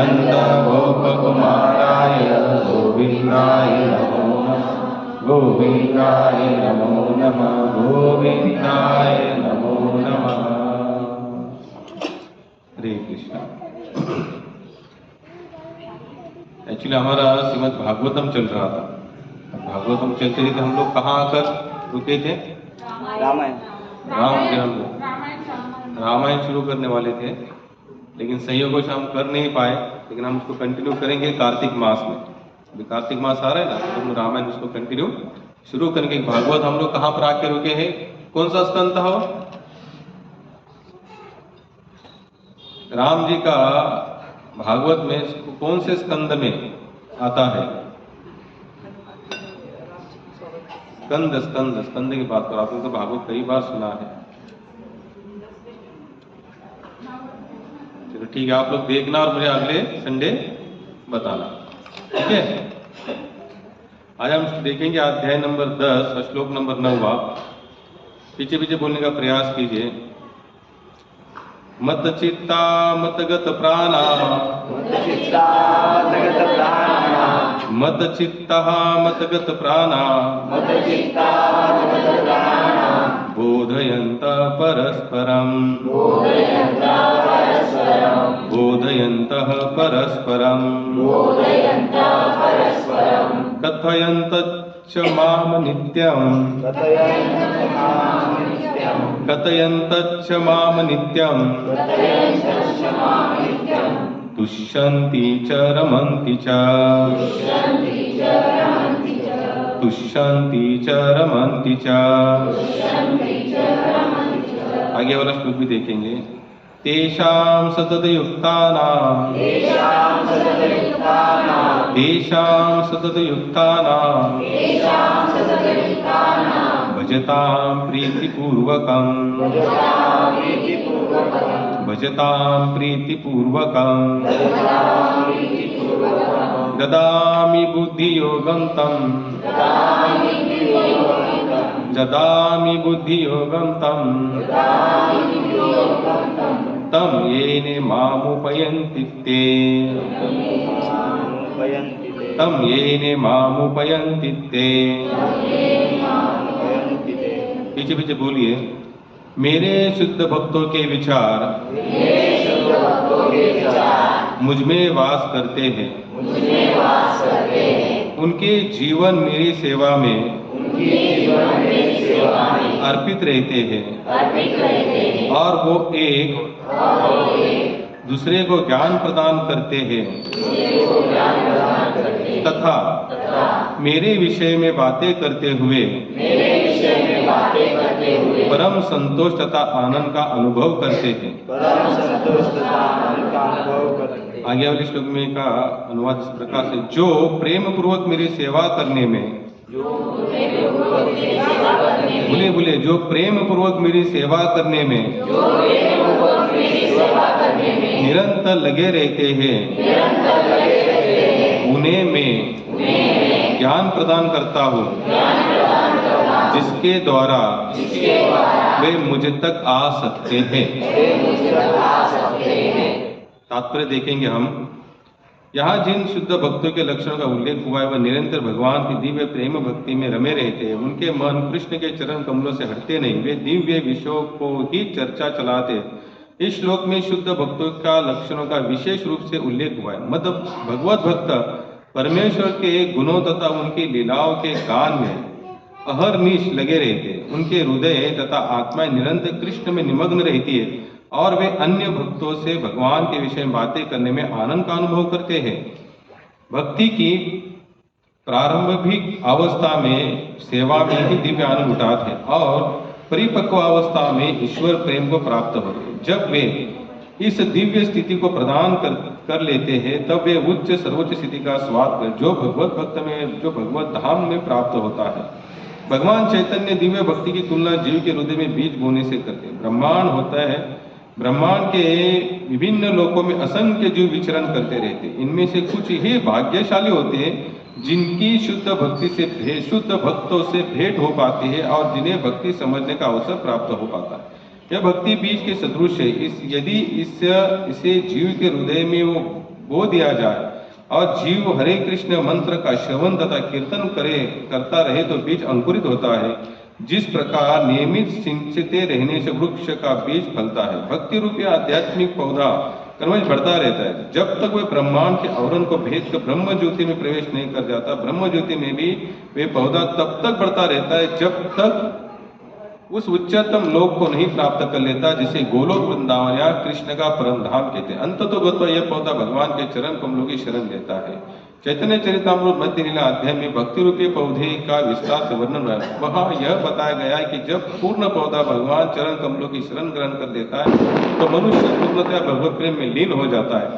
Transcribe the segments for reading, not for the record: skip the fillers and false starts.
नन्दगोपकुमाराय गोविन्दाय नमो नमः गोविन्दाय नमो नमः गोविन्दाय नमो नमः। हरे कृष्णा। एक्चुअली हमारा श्रीमद् भागवतम चल रहा था। भागवतम चलते थे हम लोग कहाँ आकर रुके थे? रामायण शुरू करने वाले थे, लेकिन संयोगों से हम कर नहीं पाए। लेकिन हम उसको कंटिन्यू करेंगे कार्तिक मास में। अभी कार्तिक मास आ रहा है ना, तो हम रामायण उसको कंटिन्यू शुरू करेंगे। भागवत हम लोग कहाँ पर आके रुके हैं? कौन सा स्कंद था वो? राम जी का भागवत में कौन से स्कंद में आता है? स्कंद स्कंद स्कंद की बात करो। आपने तो भागवत कई बार सुना है। चलो ठीक है, आप लोग देखना और मुझे अगले संडे बताना, ठीक है? आज हम देखेंगे अध्याय नंबर 10 श्लोक नंबर 9। पीछे पीछे बोलने का प्रयास कीजिए। मत चित्ता मतगत प्राणा मत चित्ता मतगत प्राणा बोधयन्त परस्परं बोधयन्तः परस्परं कथयन्त च माम नित्यं कथयन्त च माम नित्यं तुष्यन्ति च रमन्ति च तुष्यन्ति च रमन्ति च। आगे वाला श्लोक भी देखेंगे। तेषां सततयुक्तानां भजतां प्रीतिपूर्वकं ददामि बुद्धियोगं तं तं येन मामुपयन्ति ते पीछे पीछे बोलिए। मेरे शुद्ध भक्तों के विचार मुझ में वास करते हैं। उनके जीवन मेरी सेवा में अर्पित रहते हैं और वो एक दूसरे को ज्ञान प्रदान करते हैं तथा मेरे विषय में बातें करते हुए परम संतोष तथा आनंद का अनुभव करते हैं। आगे वाले श्लोक में का अनुवाद इस प्रकार से। जो प्रेम पूर्वक मेरी सेवा करने में बोले जो प्रेम पूर्वक मेरी सेवा करने में निरंतर लगे रहते हैं, उन्हें मैं ज्ञान प्रदान करता हूँ, जिसके द्वारा वे मुझ तक आ सकते हैं। तात्पर्य देखेंगे हम। यहाँ जिन शुद्ध भक्तों के लक्षणों का उल्लेख हुआ है, वह निरंतर भगवान की दिव्य प्रेम भक्ति में रमे रहते हैं। उनके मन कृष्ण के चरण कमलों से हटते नहीं, वे दिव्य विषयों को ही चर्चा चलाते। इस श्लोक में शुद्ध भक्तों का लक्षणों का विशेष रूप से उल्लेख हुआ है। मतलब भगवत भक्त परमेश्वर के गुणों तथा उनकी लीलाओं के गान में अहर्निश लगे रहते। उनके हृदय तथा आत्माएं निरंतर कृष्ण में निमग्न रहती है और वे अन्य भक्तों से भगवान के विषय में बातें करने में आनंद का अनुभव करते हैं। भक्ति की प्रारंभिक अवस्था में सेवा में ही दिव्य आनंद उठाते हैं और परिपक्व अवस्था में ईश्वर प्रेम को प्राप्त होते हैं। जब वे इस दिव्य स्थिति को प्रदान कर लेते हैं, तब वे उच्च सर्वोच्च स्थिति का स्वाद कर जो भगवत भक्त में जो भगवत धाम में प्राप्त होता है। भगवान चैतन्य दिव्य भक्ति की तुलना जीव के हृदय में बीज बोने से करते हैं। ब्रह्मांड होता है, ब्रह्मांड के विभिन्न लोकों में असंख्य जीव विचरण करते रहते हैं। इनमें से कुछ ही भाग्यशाली होते हैं जिनकी शुद्ध भक्तों से भेंट हो पाती है और जिन्हें भक्ति समझने का अवसर प्राप्त हो पाता है। यह भक्ति बीज के सदृश है। यदि इसे जीव के हृदय में वो बो दिया जाए और जीव हरे कृष्ण मंत्र का श्रवण तथा कीर्तन करता रहे तो बीज अंकुरित होता है। जिस प्रकार नियमित सिंचते रहने से वृक्ष का बीज फलता है, भक्ति रूपी आध्यात्मिक पौधा क्रमश बढ़ता रहता है। जब तक वह ब्रह्मांड के आवरण को भेद कर ब्रह्म ज्योति में प्रवेश नहीं कर जाता, ब्रह्म ज्योति में भी वे पौधा तब तक बढ़ता रहता है जब तक उस उच्चतम लोक को नहीं प्राप्त कर लेता, जिसे गोलोक वृंदावन या कृष्ण का परम धाम कहते हैं। अंततोगत्वा यह पौधा भगवान के चरण कमलों की शरण लेता है। चैतन्य चरितामृत मध्य लीला अध्याय में भक्ति रूपी पौधे का विस्तार से वर्णन है। वहां यह बताया गया है कि जब पूर्ण पौधा भगवान चरण कमलों की शरण ग्रहण कर लेता है तो मनुष्य पूर्णतया भगवत प्रेम में लीन हो जाता है।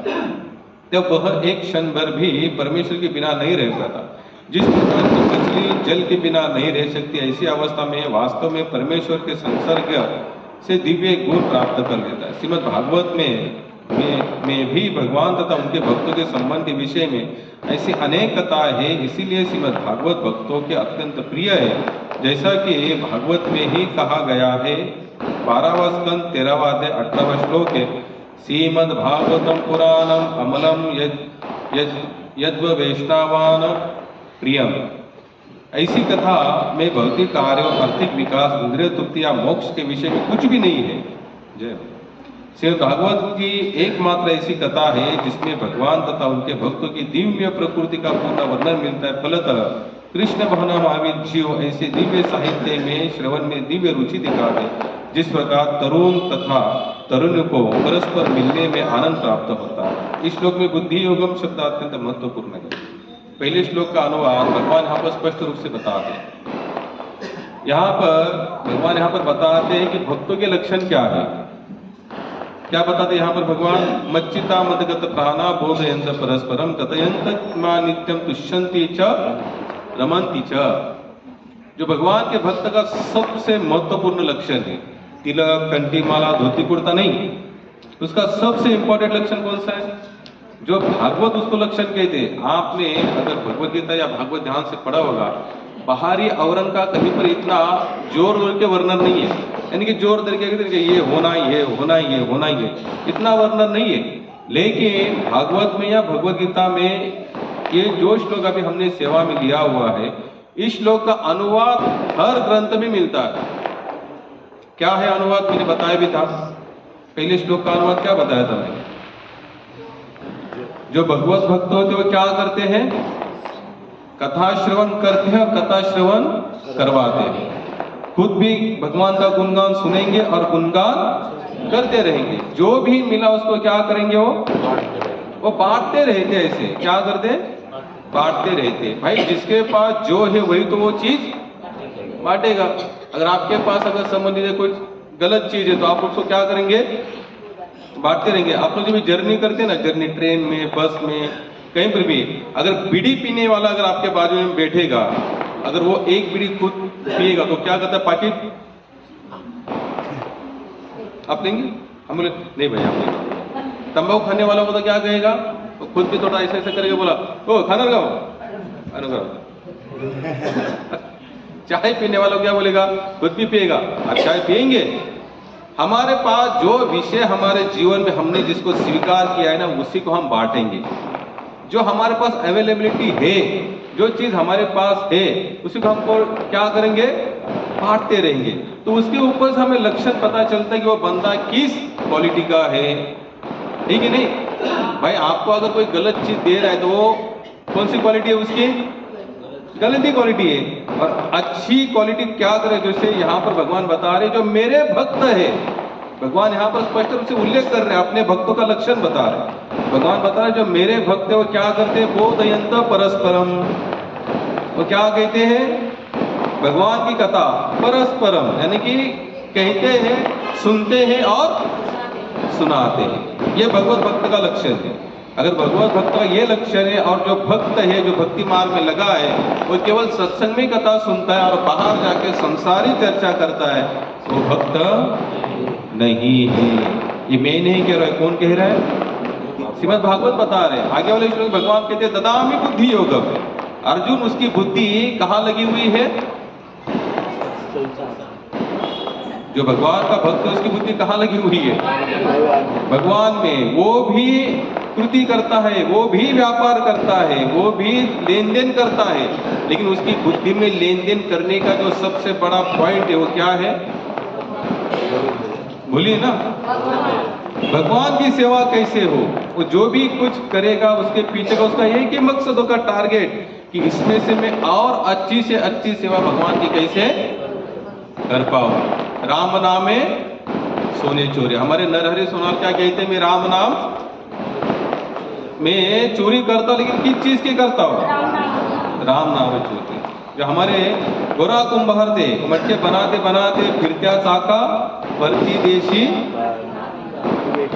तब वह एक क्षण भर भी परमेश्वर के बिना नहीं रह पाता। जिस प्रकार की मछली जल के बिना नहीं रह सकती, ऐसी अवस्था में वास्तव में परमेश्वर के संसर्ग से दिव्य गुण प्राप्त कर लेता है। श्रीमद् भागवत में भी भगवान तथा उनके भक्तों के संबंध के विषय में ऐसी अनेक कथाएं हैं। इसीलिए श्रीमद् भागवत भक्तों के अत्यंत प्रिय है। जैसा कि भागवत में ही कहा गया है, 12वां स्कंद 13वां अध्याय 18वां श्लोक है, श्रीमद् भागवतम पुराणम अमलम यद्व वैष्णवान प्रियम। ऐसी कथा में भौतिक कार्य और आर्थिक विकास, इंद्रिय तृप्ति या मोक्ष के विषय में कुछ भी नहीं है। जय श्रीमद् भागवत की एकमात्र ऐसी कथा है जिसमें भगवान तथा उनके भक्तों की दिव्य प्रकृति का पूर्ण वर्णन मिलता है। फलतः कृष्ण भवना महावीर जीव ऐसे दिव्य साहित्य में श्रवण में दिव्य रुचि दिखाते, जिस प्रकार तरुण तथा तरुण को परस्पर मिलने में आनंद प्राप्त होता है। इस श्लोक में बुद्धि योगम शब्द अत्यंत महत्वपूर्ण है। पहले श्लोक का अनुवाद भगवान यहाँ पर स्पष्ट रूप से बताते हैं। यहाँ पर भगवान यहाँ पर बताते हैं कि भक्तों के लक्षण क्या है। क्या बताते हैं यहाँ पर भगवान? मच्चिता मदगत प्राणा बोधयंत परस्परम कथयंत मा नित्यम तुष्यंति च रमंति च। जो भगवान के भक्त का सबसे महत्वपूर्ण लक्षण है, तिलक, कंठी माला, धोती कुर्ता नहीं, उसका सबसे इंपॉर्टेंट लक्षण कौन सा है? जो भागवत उसको लक्षण कहते हैं। आपने अगर भगवत गीता या भागवत ध्यान से पढ़ा होगा, बाहरी आवरण का कहीं पर इतना जोर के वर्णन नहीं है, यानी कि जोर करके ये होना ही है, होना ही है, होना ही है, इतना वर्णन नहीं है। लेकिन भागवत में या भगवत गीता में ये जो श्लोक अभी हमने सेवा में लिया हुआ है, इस श्लोक का अनुवाद हर ग्रंथ में मिलता है। क्या है अनुवाद? मैंने बताया भी था। पहले श्लोक का अनुवाद क्या बताया था मैंने? जो भगवत भक्त होते वो क्या करते हैं? कथा श्रवण करते हैं, कथा श्रवण करवाते हैं। खुद भी भगवान का गुणगान सुनेंगे और गुणगान करते रहेंगे। जो भी मिला उसको क्या करेंगे? वो बांटते रहते। ऐसे क्या करते? बांटते रहते। भाई जिसके पास जो है वही तो वो चीज बांटेगा। अगर आपके पास अगर समझ लीजिए कोई गलत चीज है तो आप उसको क्या करेंगे? बांटते रहेंगे। आप लोग जब जर्नी करते हैं ना, जर्नी ट्रेन में, बस में, कहीं पर भी, अगर बीड़ी पीने वाला अगर आपके बाजू में बैठेगा, अगर वो एक बीड़ी खुद पिएगा तो क्या करता है? पैकेट आप लेंगे? हम बोले नहीं भाई आप नहीं। तंबाकू खाने वाला को तो क्या कहेगा? तो खुद भी थोड़ा ऐसा ऐसा करके बोला, ओ खाना लगाओ, खाना लगाओ। चाय पीने वाला क्या बोलेगा? खुद भी पिएगा। अब चाय पिएंगे। हमारे पास जो विषय हमारे जीवन में हमने जिसको स्वीकार किया है ना, उसी को हम बांटेंगे। जो हमारे पास अवेलेबिलिटी है, जो चीज हमारे पास है, उसी को हमको क्या करेंगे? बांटते रहेंगे। तो उसके ऊपर से हमें लक्षण पता चलता है कि वो बंदा किस क्वालिटी का है, ठीक है नहीं? भाई आपको अगर कोई गलत चीज दे रहा है तो वो कौन सी क्वालिटी है उसकी? गलत ही क्वालिटी है। और अच्छी क्वालिटी क्या करे? जैसे यहाँ पर भगवान बता रहे जो मेरे भक्त है, भगवान यहाँ पर स्पष्ट रूप से उल्लेख कर रहे हैं, अपने भक्तों का लक्षण बता रहे हैं। भगवान बता रहे जो मेरे भक्त है वो क्या करते हैं? बोधयंत परस्परम। वो क्या कहते हैं? भगवान की कथा परस्परम, यानी कि कहते हैं, सुनते हैं और सुनाते हैं। ये भगवत भक्त का लक्षण है। अगर भगवत भक्त का ये लक्षण है और जो भक्त है, जो भक्ति मार्ग में लगा है, वो केवल सत्संग में कथा सुनता है और बाहर जाके संसारी चर्चा करता है, वो भक्त नहीं है। ये मैं नहीं कह रहा है, कौन कह रहा है? श्रीमद् भागवत बता रहे हैं। आगे वाले श्लोक भगवान कहते हैं ददामि बुद्धि योगम। अर्जुन उसकी बुद्धि कहाँ लगी हुई है? जो भगवान का भक्त है उसकी बुद्धि कहाँ लगी हुई है? भगवान में। वो भी कृति करता है, वो भी व्यापार करता है, वो भी लेन देन करता है, लेकिन उसकी बुद्धि में लेन देन करने का जो सबसे बड़ा पॉइंट है वो क्या है? बोलिए ना, भगवान की सेवा कैसे हो। वो जो भी कुछ करेगा उसके पीछे का उसका यही कि मकसद होगा, टारगेट, कि इसमें से मैं और अच्छी से अच्छी सेवा भगवान की कैसे कर पाऊं। राम नामे सोने चोरी, हमारे नरहरि सोनार क्या कहते हैं? मैं राम नाम में चोरी करता हूं, लेकिन किस चीज की करता हूं? राम नाम चोरी। जो हमारे गोरा कुंभार थे, मटके बनाते बनाते फिरत्या चाका परती देशी,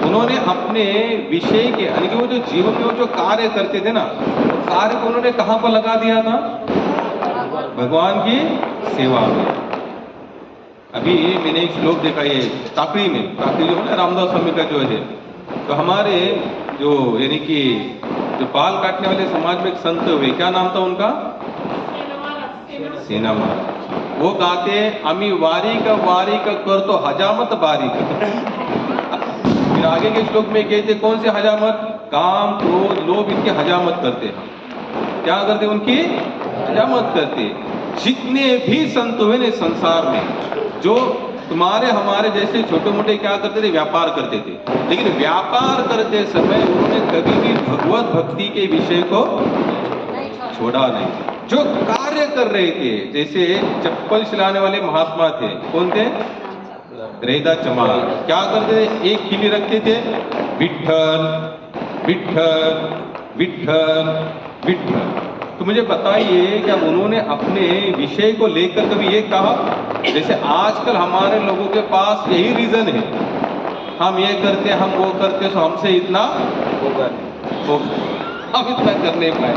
उन्होंने अपने विषय के यानी कि वो जो जीवन में वो जो कार्य करते थे ना, कार्य को उन्होंने कहां पर लगा दिया था? भगवान की सेवा में। अभी मैंने एक श्लोक देखा, ये टाकरी में, टाकरी जो है ना रामदास स्वामी का जो है, तो हमारे जो यानी कि जो बाल काटने वाले समाज में एक संत हुए, क्या नाम था उनका? सेना महाराज। वो गाते, अमी वारी का कर तो हजामत बारी का। फिर आगे के श्लोक में कहते कौन से हजामत? काम क्रोध लोभ इनकी हजामत करते हैं। क्या करते? उनकी हजामत करते। जितने भी संत हुए ने संसार में, जो तुम्हारे हमारे जैसे छोटे मोटे क्या करते थे? व्यापार करते थे, लेकिन व्यापार करते समय उन्होंने कभी भी भगवत भक्ति के विषय को छोड़ा नहीं। जो कार्य कर रहे थे, जैसे चप्पल सिलाने वाले महात्मा थे, कौन थे? रैदास चमार। क्या करते थे? एक खिली रखते थे, विठ्ठल विठ्ठल विठ्ठल विठ्ठल। तो मुझे बताइए, क्या उन्होंने अपने विषय को लेकर कभी ये कहा? जैसे आजकल हमारे लोगों के पास यही रीजन है, हम ये करते, हम वो करते, तो हमसे इतना होगा नहीं, हम इतना कर नहीं पाए,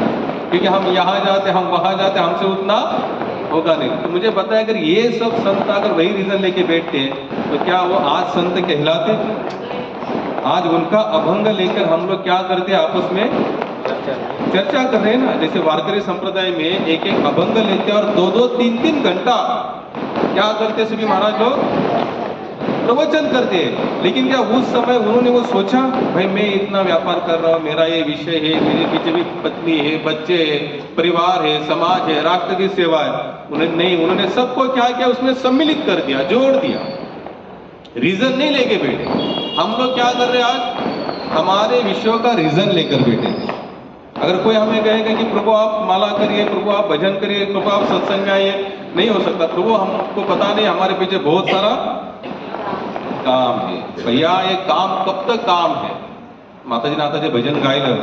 क्योंकि हम यहाँ जाते, हम वहां जाते, हमसे उतना होगा नहीं। तो मुझे बताया, अगर ये सब संत अगर वही रीजन लेके बैठते हैं, तो क्या वो आज संत कहलाते? आज उनका अभंग लेकर हम लोग क्या करते हैं? आपस में चर्चा कर रहे हैं ना। जैसे वारकरी संप्रदाय में एक एक अभंग लेते हैं और 2-2, 3-3 घंटा क्या करते सभी महाराज लोग? प्रवचन करते हैं। लेकिन क्या उस समय उन्होंने वो सोचा, भाई मैं इतना व्यापार कर रहा हूँ, मेरा ये विषय है, मेरे पीछे भी पत्नी है, बच्चे है, परिवार है, समाज है, राष्ट्र की सेवा है? उन्होंने नहीं, उन्होंने सबको क्या किया? उसमें सम्मिलित कर दिया, जोड़ दिया, रीजन नहीं लेके बैठे। हम लोग क्या कर रहे हैं आज? हमारे विषयों का रीजन लेकर बैठे। अगर कोई हमें कहेगा कि प्रभु आप माला करिए, प्रभु आप भजन करिए, प्रभु आप सत्संग आइए, नहीं हो सकता। प्रभु हमको पता नहीं, हमारे पीछे बहुत सारा काम है। भैया ये काम कब तक काम है? माताजी ने आता जे भजन गायलं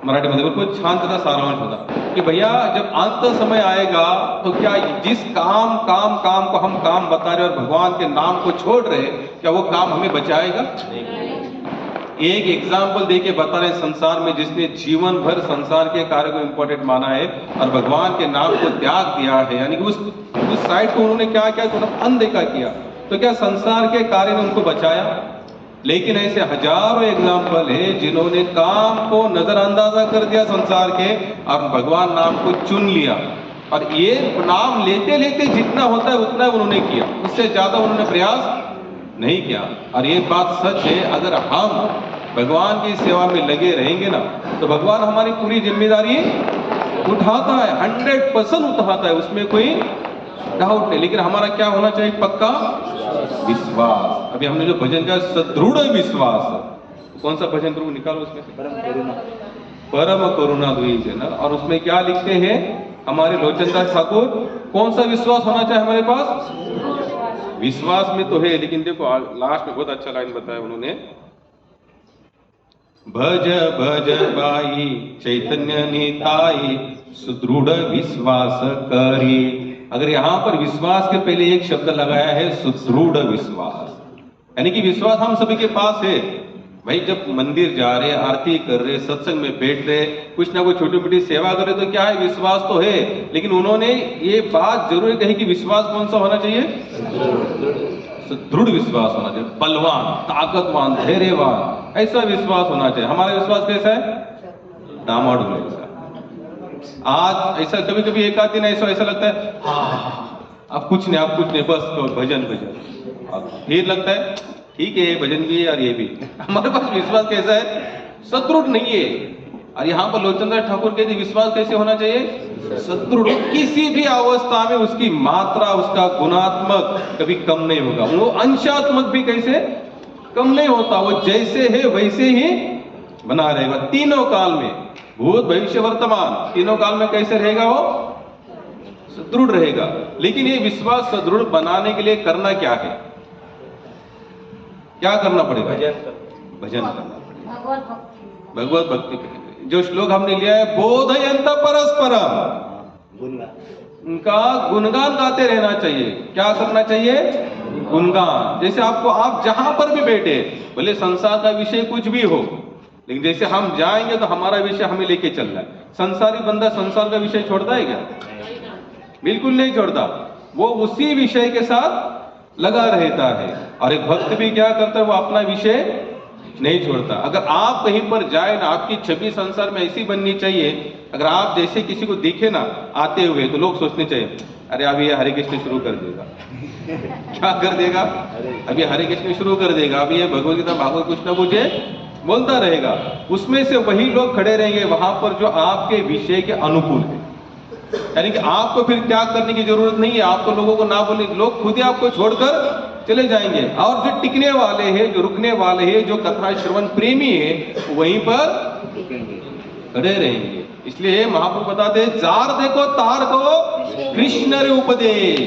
मराठीमध्ये बिलकुल छान त्याचा सारांश होता कि भैया जब अंत समय आएगा तो क्या जिस काम काम काम को हम काम बता रहे और भगवान के नाम को छोड़ रहे, क्या वो काम हमें बचाएगा? एक एग्जाम्पल देके बता रहे, संसार में जिसने जीवन भर संसार के कार्य को इंपॉर्टेंट माना है और भगवान के नाम को त्याग दिया है, यानी कि उस साइड को उन्होंने क्या किया? उन्होंने अनदेखा किया, तो क्या संसार के कार्य ने उनको बचाया? लेकिन ऐसे हजारों एग्जाम्पल है जिन्होंने काम को नजरअंदाजा कर दिया संसार के और भगवान नाम को चुन लिया, और ये नाम लेते लेते जितना होता है उतना उन्होंने किया, उससे ज्यादा उन्होंने प्रयास नहीं किया। और ये बात सच है, अगर हम भगवान की सेवा में लगे रहेंगे ना, तो भगवान हमारी पूरी जिम्मेदारी उठाता है, 100% उठाता है, उसमें कोई डाउट नहीं। लेकिन हमारा क्या होना चाहिए? पक्का विश्वास। अभी हमने जो भजन का सदृढ़ विश्वास, कौन सा भजन प्रभु निकालो उसमें से? परम करुणा द्विज है ना। और उसमें क्या लिखते हैं हमारे लोचनदास ठाकुर? कौन सा विश्वास होना चाहिए हमारे पास? विश्वास में तो है, लेकिन देखो लास्ट में बहुत अच्छा लाइन बताया उन्होंने, भज भज बाई चैतन्य निताई सुदृढ़ विश्वास करी। अगर यहां पर विश्वास के पहले एक शब्द लगाया है सुदृढ़ विश्वास, यानी कि विश्वास हम सभी के पास है। भाई जब मंदिर जा रहे, आरती कर रहे, सत्संग में बैठ रहे, कुछ ना कुछ छोटी मोटी सेवा कर रहे, तो क्या है? विश्वास तो है। लेकिन उन्होंने ये बात जरूर कही कि विश्वास कौन सा होना चाहिए? दृढ़ विश्वास होना चाहिए, बलवान, ताकतवान, धैर्यवान, ऐसा विश्वास होना चाहिए। हमारा विश्वास कैसा है? डामाडोल जैसा। आज ऐसा कभी कभी एक आध दिन ऐसा ऐसा लगता है, अब कुछ नहीं, अब कुछ नहीं, बस तो भजन भजन। अब फिर लगता है ठीक है, भजन भी है और ये भी। हमारे पास विश्वास कैसा है? सदृढ़ नहीं है। और यहाँ पर लोचनदास ठाकुर कहते विश्वास कैसे होना चाहिए? सदृढ़। किसी भी अवस्था में उसकी मात्रा, उसका गुणात्मक कभी कम नहीं होगा, वो अंशात्मक भी कैसे कम नहीं होता, वो जैसे है वैसे ही बना रहेगा तीनों काल में, भूत भविष्य वर्तमान तीनों काल में कैसे रहेगा? वो सदृढ़ रहेगा। लेकिन ये विश्वास सदृढ़ बनाने के लिए करना क्या है? क्या करना पड़ेगा? भजन करना पड़ेगा, भगवत भक्ति करेंगे। जो श्लोक हमने लिया है, बोधयंत परस्परम, उनका गुणगान गाते रहना चाहिए। क्या करना चाहिए? गुणगान। जैसे आपको, आप जहां पर भी बैठे, भले संसार का विषय कुछ भी हो, लेकिन जैसे हम जाएंगे तो हमारा विषय हमें लेके चलना है। संसारी बंदा संसार का विषय छोड़ता है क्या? बिल्कुल नहीं छोड़ता, वो उसी विषय के साथ लगा रहता है। और एक भक्त भी क्या करता है? वो अपना विषय नहीं छोड़ता। अगर आप कहीं पर जाए ना, आपकी छवि संसार में ऐसी बननी चाहिए, अगर आप जैसे किसी को दिखे ना आते हुए, तो लोग सोचने चाहिए, अरे अभी ये हरे कृष्ण शुरू कर देगा। क्या कर देगा? अभी हरे कृष्ण शुरू कर देगा, अभी ये भगवद गीता भागवत कुछ ना कुछ बोलता रहेगा। उसमें से वही लोग खड़े रहेंगे वहां पर जो आपके विषय के अनुकूल है। यानी कि आपको फिर त्याग करने की जरूरत नहीं है, आपको लोगों को ना बोले, लोग खुद ही आपको छोड़कर चले जाएंगे। और जो टिकने वाले हैं, जो रुकने वाले हैं, जो कथा श्रवण प्रेमी है, वहीं पर खड़े रहेंगे। इसलिए महाप्रभु बताते हैं, जार देखो तार को कृष्ण रे उपदेश।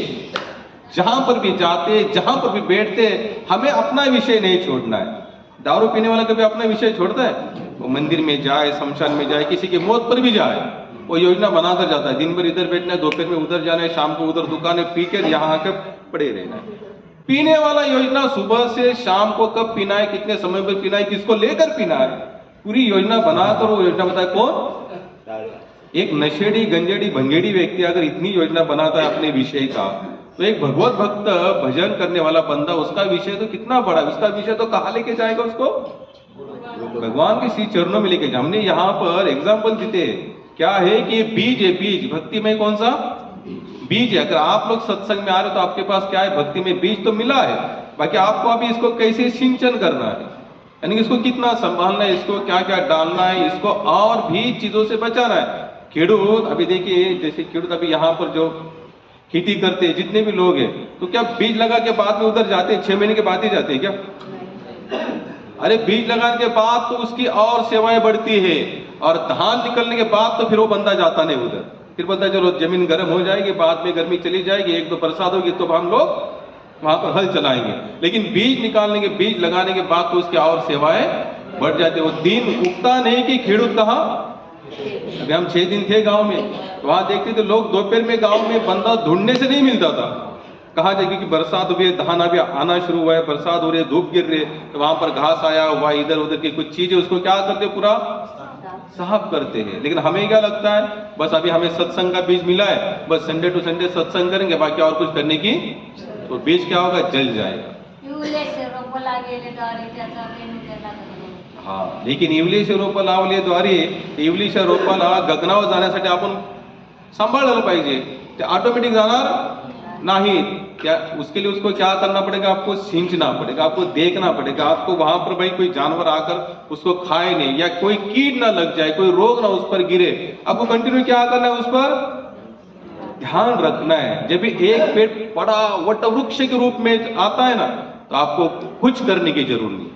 जहां पर भी जाते, जहां पर भी बैठते, हमें अपना विषय नहीं छोड़ना है। दारू पीने वाला कभी अपना विषय छोड़ता है? वो मंदिर में जाए, शमशान में जाए, किसी की मौत पर भी जाए, वो योजना बनाकर जाता है। दिन भर इधर बैठना है, दोपहर में उधर जाना है, शाम को उधर दुकान है, पी कर यहाँ आकर पड़े रहना है। पीने वाला योजना सुबह से शाम को कब पीना है, कितने समय पर पीना है, किसको लेकर पीना है, पूरी योजना बनाकर वो योजना बताए कौन? एक नशेड़ी, गंजेड़ी, भंगेड़ी व्यक्ति अगर इतनी योजना बनाता है अपने विषय का, तो एक भगवत भक्त भजन करने वाला बंदा, उसका विषय तो कितना बड़ा, उसका विषय तो कहाँ लेके जाएगा उसको? भगवान के श्री चरणों में लेके जाए। हमने यहाँ पर एग्जाम्पल देते, क्या है कि बीज है, बीज भक्ति में कौन सा बीज है। अगर आप लोग सत्संग में आ रहे हो तो आपके पास क्या है? भक्ति में बीज तो मिला है, बाकी आपको अभी इसको कैसे सिंचन करना है, यानी इसको कितना संभालना है, इसको क्या क्या डालना है, इसको और भी चीजों से बचाना है। खेडूत अभी देखिए, जैसे खेडूत अभी यहाँ पर जो खेती करते हैं, जितने भी लोग हैं, तो क्या बीज लगा के बाद में उधर जाते हैं? 6 महीने के बाद ही जाते हैं क्या? अरे बीज लगाने के बाद तो उसकी और सेवाएं बढ़ती है, और धान निकलने के बाद तो फिर वो बंदा जाता नहीं उधर। फिर बंदा चलो जमीन गर्म हो जाएगी, बाद में गर्मी चली जाएगी, एक दो बरसात होगी तो हम लोग वहां पर हल चलाएंगे। लेकिन बीज निकालने के, बीज लगाने के बाद तो उसकी और सेवाएं बढ़ जाती है। वो दिन उगता नहीं कि खेडूत कहाँ। अभी हम 6 दिन थे गांव में, तो वहां देखते थे लोग दोपहर में गांव में बंदा ढूंढने से नहीं मिलता था। कहा जाए क्योंकि बरसात हुई है, धान अभी आना शुरू हुआ है, बरसात हो रही है, धूप गिर रही है, तो वहां पर घास आया हुआ, इधर उधर की कुछ चीजें, उसको क्या करते, पूरा साफ करते हैं। लेकिन हमें क्या लगता है, बस अभी हमें सत्संग का बीज मिला है, बस संडे टू संडे सत्संग करेंगे, बाकी और कुछ करने की, तो बीज क्या होगा, जल जाएगा। हाँ, लेकिन इवलीच्या रोप लावल्याद्वारे, इवलीच्या रोपाला गगनावर जाण्यासाठी आपण सांभाळलं पाहिजे, ते ऑटोमेटिक जाणार नहीं। क्या उसके लिए उसको क्या करना पड़ेगा, आपको सींचना पड़ेगा, आपको देखना पड़ेगा, आपको वहां पर भाई कोई जानवर आकर उसको खाए नहीं, या कोई कीट ना लग जाए, कोई रोग ना उस पर गिरे, आपको कंटिन्यू क्या करना है, उस पर ध्यान रखना है। जब भी एक पेड़ बड़ा वट वृक्ष के रूप में आता है ना, तो आपको कुछ करने की जरूरत नहीं।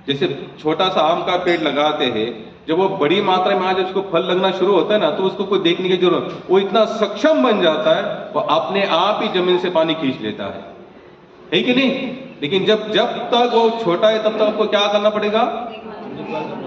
जैसे छोटा सा आम का पेड़ लगाते हैं, जब वो बड़ी मात्रा में आज उसको फल लगना शुरू होता है ना, तो उसको कोई देखने की जरूरत, वो इतना सक्षम बन जाता है, वो अपने आप ही जमीन से पानी खींच लेता है कि नहीं। लेकिन जब तक वो छोटा है तब तक आपको क्या करना पड़ेगा,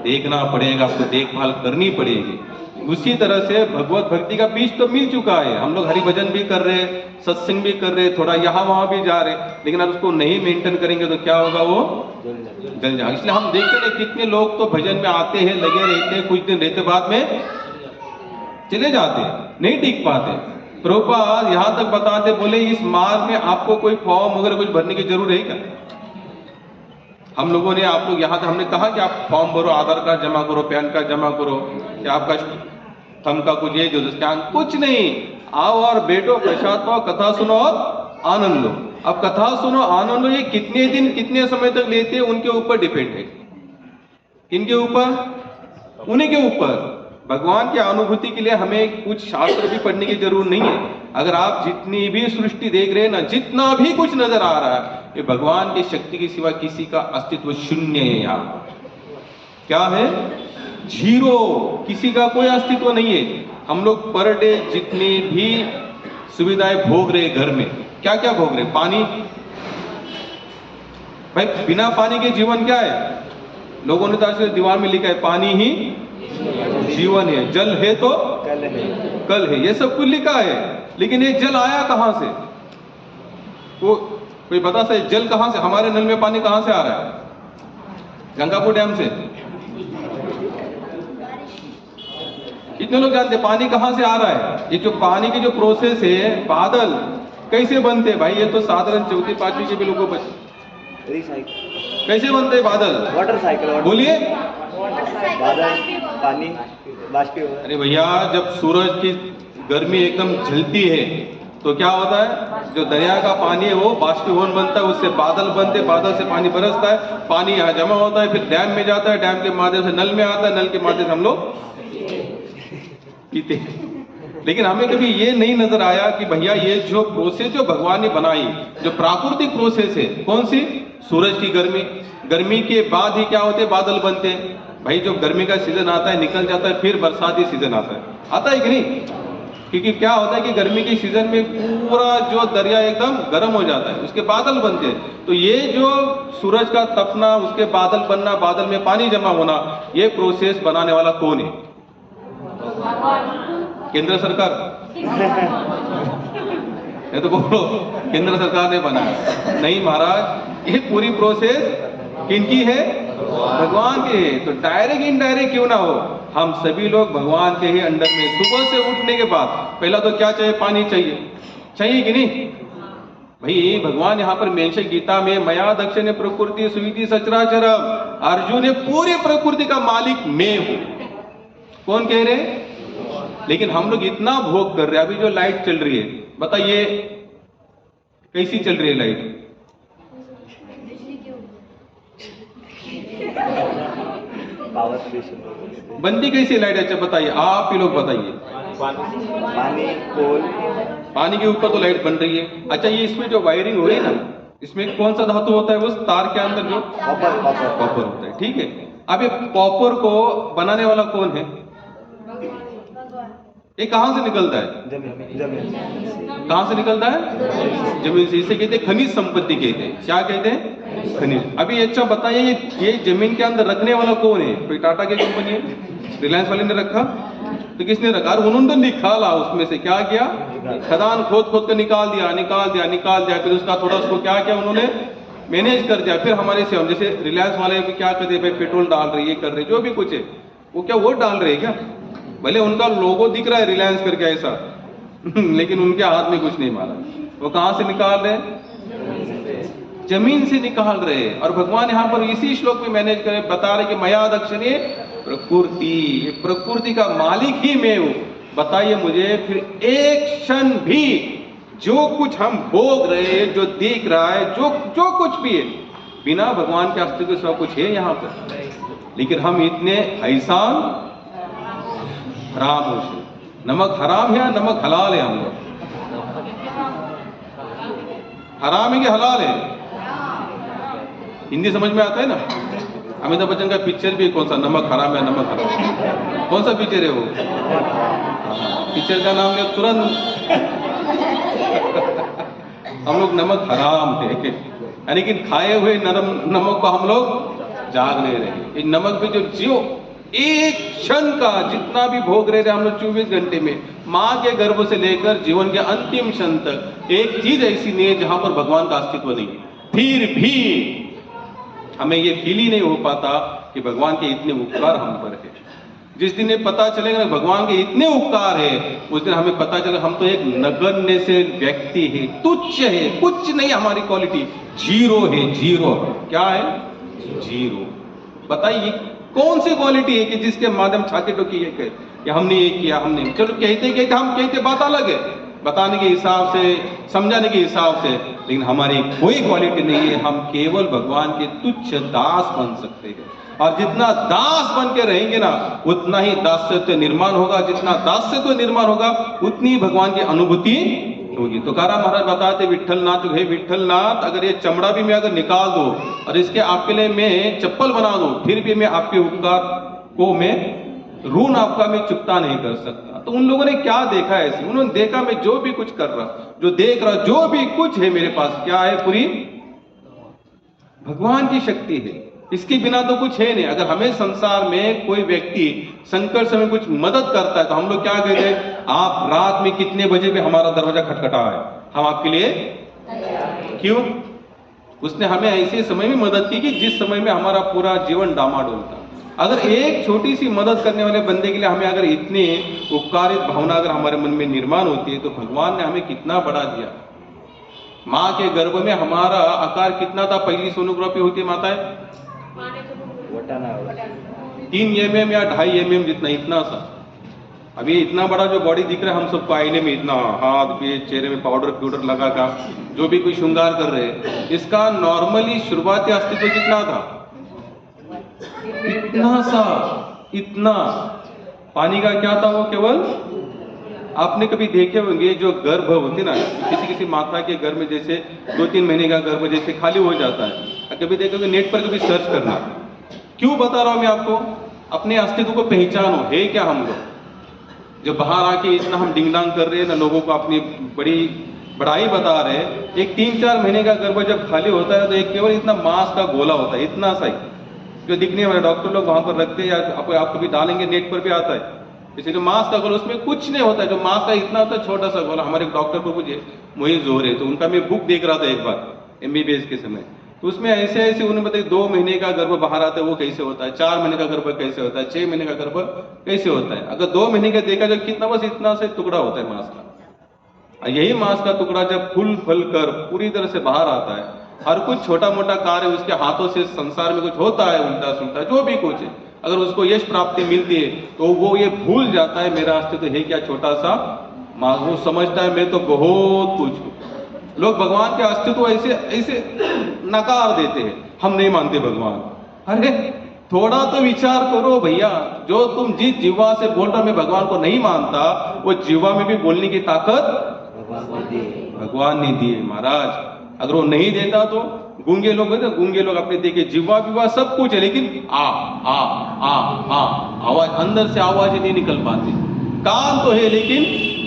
देखना पड़ेगा, आपको देखभाल करनी पड़ेगी। उसी तरह से भगवत भक्ति का बीज तो मिल चुका है, हम लोग हरि भजन भी कर रहे हैं, सत्संग भी कर रहे हैं, थोड़ा यहाँ वहां भी जा रहे हैं, लेकिन अब उसको नहीं मेंटेन करेंगे तो क्या होगा, वो जल जाएगा। इसलिए हम देखते हैं कितने लोग तो भजन में आते हैं, लगे रहते हैं, कुछ दिन रहते बाद में चले जाते हैं, नहीं टिक पाते। प्रभुपाद यहाँ तक बताते, बोले इस मार्ग में आपको कोई फॉर्म वगैरह कुछ भरने की जरूरत है क्या? हम लोगों ने, आप लोग यहाँ तक हमने कहा कि आप फॉर्म भरो, आधार कार्ड जमा करो, पैन कार्ड जमा करो, कि आपका थम का कुछ ये जो स्कैन, कुछ नहीं। आओ और बैठो, प्रसाद पाओ, कथा सुनो और आनंद लो। अब कथा सुनो, आनंद लो, ये कितने दिन कितने समय तक लेते हैं उनके ऊपर डिपेंड है। किनके ऊपर? उन्हीं के ऊपर। भगवान की अनुभूति के लिए हमें कुछ शास्त्र भी पढ़ने की जरूरत नहीं है। अगर आप जितनी भी सृष्टि देख रहे हैं ना, जितना भी कुछ नजर आ रहा है, ये भगवान की शक्ति के सिवा किसी का अस्तित्व शून्य है। यहाँ क्या है? जीरो। किसी का कोई अस्तित्व नहीं है। हम लोग पर डे जितनी भी सुविधाएं भोग रहे घर में, क्या क्या भोग रहे? पानी। भाई बिना पानी के जीवन क्या है? लोगों ने तो आज दीवार में लिखा है पानी ही जीवन है, जल है तो कल है, ये सब कुछ लिखा है। लेकिन ये जल आया कहां से? वो कोई बता सके जल कहां से? हमारे नल में पानी कहां से आ रहा है? गंगापुर डैम से। कितने लोग जानते हैं पानी कहां से आ रहा है? ये जो पानी की जो प्रोसेस है, बादल कैसे बनते हैं भाई? ये तो साधारण चौथी पांचवी के भी लोगों को कैसे बनते हैं बादल? Water cycle. बोलिए। बादल, पानी, बाष्पीभवन। अरे भैया, जब सूरज की गर्मी एकदम जलती है तो क्या होता है? जो दरिया का पानी है वो बाष्पीभवन बनता है, उससे बादल बनते, बादल से पानी बरसता है, पानी यहाँ जमा होता है, फिर डैम में जाता है, डैम के माध्यम से नल में आता है, नल के माध्यम से हम लोग पीते हैं। लेकिन हमें कभी ये नहीं नजर आया कि भैया ये जो प्रोसेस जो भगवान ने बनाई, जो प्राकृतिक प्रोसेस है, कौन सी? सूरज की गर्मी। गर्मी के बाद ही क्या होते हैं? बादल बनते हैं। भाई जो गर्मी का सीजन आता है निकल जाता है, फिर बरसाती सीजन आता है कि नहीं? क्योंकि क्या होता है कि गर्मी के सीजन में पूरा जो दरिया एकदम गर्म हो जाता है, उसके बादल बनते हैं। तो ये जो सूरज का तपना, उसके बादल बनना, बादल में पानी जमा होना, ये प्रोसेस बनाने वाला कौन है? केंद्र सरकार। ये तो बोलो केंद्र सरकार ने बनाया। नहीं महाराज, ये पूरी प्रोसेस किनकी है? भगवान की है। तो डायरेक्ट इनडायरेक्ट क्यों ना हो, हम सभी लोग भगवान के ही अंडर में। सुबह से उठने के बाद पहला तो क्या चाहिए? पानी चाहिए कि नहीं? भाई भगवान यहाँ पर मेंशन गीता में, मया दक्षिण प्रकृति सुविधि सचराचरम, अर्जुन ने पूरी प्रकृति का मालिक मैं हूं। कौन कह रहे? लेकिन हम लोग इतना भोग कर रहे हैं। अभी जो लाइट चल रही है, बताइए कैसी चल रही है लाइट? बनती कैसी लाइट? अच्छा बताइए, आप ही लोग बताइए। पानी, कोल। पानी के ऊपर तो लाइट बन रही है। अच्छा ये इसमें जो वायरिंग हो रही है ना, इसमें कौन सा धातु होता है? उस तार के अंदर जो कॉपर होता है, ठीक है। अब ये कॉपर को बनाने वाला कौन है? ये कहां से निकलता है? जमीन। कहां से निकलता है? जमीन से। इसे कहते हैं खनिज संपत्ति कहते हैं। क्या कहते हैं? खनिज। अभी अच्छा बताइए, ये जमीन के अंदर रखने वाला कौन है? कोई टाटा की कंपनी है? रिलायंस वाले ने रखा? तो किसने रखा? उन्होंने तो निकाला, उसमें से क्या किया? खदान खोद कर निकाल दिया। फिर उसका थोड़ा उसको क्या किया उन्होंने? मैनेज कर दिया। फिर हमारे से हम जैसे रिलायंस वाले भी क्या करते हैं? भाई पेट्रोल डाल रहे, ये कर रहे, जो भी कुछ है वो क्या वो डाल रहे क्या? भले उनका लोगो दिख रहा है रिलायंस करके ऐसा लेकिन उनके हाथ में कुछ नहीं मारा। वो कहां से निकाल रहे? जमीन से निकाल रहे। और भगवान यहाँ पर इसी श्लोक में मैनेज करे बता रहे कि मया दक्षिणे प्रकृति, प्रकृति का मालिक ही मैं हूं। बताइए मुझे, फिर एक क्षण भी जो कुछ हम भोग रहे हैं, जो दिख रहा है, जो कुछ भी है, बिना भगवान के अस्तित्व के सब कुछ है यहाँ पर। लेकिन हम इतने ऐसान हराम हो से। नमक हराम है या नमक हलाल है? हम लोग हराम है कि हलाल है? हिंदी समझ में आता है ना? अमिताभ बच्चन का पिक्चर भी कौन सा? नमक हराम है नमक हलाल। कौन सा पिक्चर है वो? पिक्चर का नाम है तुरंत हम लोग नमक हराम थे, यानी कि खाए हुए नमक को हम लोग जाग नहीं रहे। नमक भी जो एक क्षण का जितना भी भोग रहे थे हम लोग 24 घंटे में, माँ के गर्भ से लेकर जीवन के अंतिम क्षण तक, एक चीज ऐसी नहीं है जहां पर भगवान का अस्तित्व नहीं है। फिर भी हमें ये फील ही नहीं हो पाता कि भगवान के इतने उपकार हम पर है। जिस दिन ये पता चलेगा ना भगवान के इतने उपकार है, उस दिन हमें पता चलेगा हम तो एक नगण्य से व्यक्ति है, तुच्छ है, कुछ नहीं हमारी क्वालिटी, जीरो है, जीरो। क्या है? जीरो। बताइए कौन सी क्वालिटी है कि जिसके माध्यम छाती टोकी ये कहे कि हमने ये किया, हमने, चलो कहते हम कहते बात अलग है, बताने के हिसाब से, समझाने के हिसाब से, लेकिन हमारी कोई क्वालिटी नहीं है। हम केवल भगवान के तुच्छ दास बन सकते हैं। और जितना दास बन के रहेंगे ना, उतना ही दास्यत्व निर्माण होगा। जितना दास्यत्व निर्माण होगा, उतनी ही भगवान की अनुभूति होगी। तो कारा महाराज बताते विठ्ठलनाथ, हे विठ्ठलनाथ, अगर ये चमड़ा भी मैं अगर निकाल दो और इसके आपके लिए मैं चप्पल बना दूं, फिर भी मैं आपके उपकार को मैं ऋण आपका मैं चुकता नहीं कर सकता। तो उन लोगों ने क्या देखा ऐसे? उन्होंने देखा मैं जो भी कुछ कर रहा, जो देख रहा, जो भी कुछ है मेरे पास, क्या है? पूरी भगवान की शक्ति है। इसके बिना तो कुछ है नहीं। अगर हमें संसार में कोई व्यक्ति संकट समय कुछ मदद करता है तो हम लोग क्या कहते हैं? आप रात में कितने बजे भी हमारा दरवाजा खटखटा है, हम आपके लिए क्यों? उसने हमें ऐसे समय में मदद की कि जिस समय में हमारा पूरा जीवन डामाडोल था। अगर एक छोटी सी मदद करने वाले बंदे के लिए हमें अगर इतनी उपकारित भावना अगर हमारे मन में निर्माण होती है, तो भगवान ने हमें कितना बड़ा दिया। माँ के गर्भ में हमारा आकार कितना था? पहली सोनोग्राफी होती है माताएं 3 mm या 2.5 mm जितना, इतना सा। अभी इतना बड़ा जो बॉडी दिख रहा है हम सबको आईने में, इतना हाथ पे चेहरे में पाउडर लगा का जो भी कोई श्रृंगार कर रहे हैं, इसका नॉर्मली शुरुआती अस्तित्व कितना था? इतना सा, इतना। पानी का क्या था वो? केवल आपने कभी देखे होंगे जो गर्भ होती ना, किसी माता के गर्भ में जैसे 2-3 महीने का गर्भ जैसे खाली हो जाता है, कभी देखोगे नेट पर कभी सर्च करना। क्यों बता रहा हूं मैं आपको? अपने अस्तित्व को पहचानो, है क्या हम लोग? जो बाहर आके इतना हम डिंगडांग कर रहे हैं ना, लोगों को अपनी बड़ी बड़ाई बता रहे हैं। एक 3-4 महीने का गर्भ जब खाली होता है तो एक केवल इतना मांस का गोला होता है, इतना सा ही, जो दिखने वाले डॉक्टर लोग वहां पर रखते हैं, या आप कभी डालेंगे नेट पर भी आता है, इसीलिए मांस का गोला, उसमें कुछ नहीं होता है। जो मांस का इतना होता है छोटा सा गोला। हमारे डॉक्टर को मुझे मोहित जोर है, तो उनका मैं बुक देख रहा था एक बार MBBS के समय, तो उसमें ऐसे उन्होंने बताया 2 महीने का गर्भ बाहर आता है वो कैसे होता है, 4 महीने का गर्भ कैसे होता है, 6 महीने का गर्भ कैसे होता है। अगर 2 महीने का देखा जाए कितना, बस इतना से टुकड़ा होता है मांस का। यही मांस का टुकड़ा जब फूल फल कर पूरी तरह से बाहर आता है, हर कुछ छोटा मोटा कार्य उसके हाथों से संसार में कुछ होता है, उल्टा सुलटा जो भी कुछ है, अगर उसको यश प्राप्ति मिलती है तो वो ये भूल जाता है मेरा अस्तित्व है क्या छोटा सा मांस। वो समझता है मैं तो बहुत कुछ हूं। लोग भगवान के अस्तित्व ऐसे नकार देते हैं, हम नहीं मानते भगवान। अरे थोड़ा तो विचार करो भैया, जो तुम जिस जिह्वा से बोल रहे मैं भगवान को नहीं मानता, वो जिह्वा में भी बोलने की ताकत भगवान ने दी है महाराज। अगर वो नहीं देता तो गूंगे लोग है ना, गूंगे लोग अपने देखे जिह्वा विवा सब कुछ है, लेकिन आ आ आ आ आवाज, अंदर से आवाज नहीं निकल पाती। कान तो है लेकिन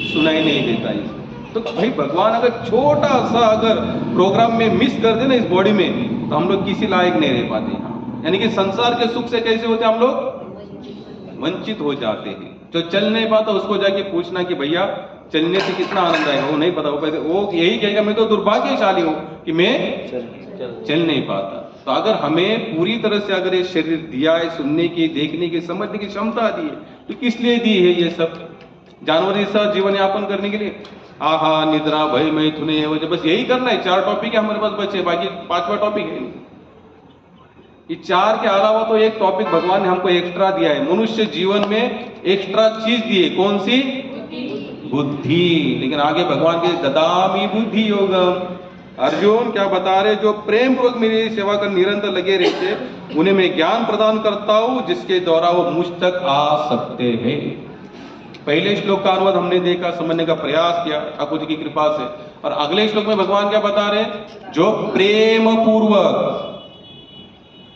सुनाई नहीं देता इसको। तो भाई भगवान अगर छोटा सा अगर प्रोग्राम में मिस कर दे ना इस बॉडी में, तो हम लोग किसी लायक नहीं रह पाते यहाँ। यानी कि संसार के सुख से कैसे होते हम लोग वंचित हो जाते हैं। जो चल नहीं पाता उसको जाके पूछना कि भैया चलने से कितना आनंद आएगा, वो नहीं पता। वो यही कहेगा मैं तो दुर्भाग्यशाली हूं कि मैं चल नहीं पाता। तो अगर हमें पूरी तरह से अगर ये शरीर दिया है, सुनने की, देखने की, समझने की क्षमता दी है, तो किस लिए दी है ये सब? जानवर जैसा जीवन यापन करने के लिए? आहा निद्रा भय मैथुन है, बस यही करना है। 4 टॉपिक है हमारे पास बचे, बाकी 5वां टॉपिक है। ये 4 के अलावा तो एक टॉपिक भगवान ने हमको एक्स्ट्रा दिया है। मनुष्य जीवन में एक्स्ट्रा चीज दी है, कौन सी? बुद्धि। लेकिन आगे भगवान के ददामी बुद्धि योगम। अर्जुन क्या बता रहे? जो प्रेम पूर्वक मेरी सेवा कर निरंतर लगे रहते, उन्हें मैं ज्ञान प्रदान करता हूं जिसके द्वारा वो मुझ तक आ सकते हैं। पहले श्लोक का अनुवाद हमने देखा, समझने का प्रयास किया ठाकुर जी की कृपा से। और अगले श्लोक में भगवान क्या बता रहे? जो प्रेम पूर्वक,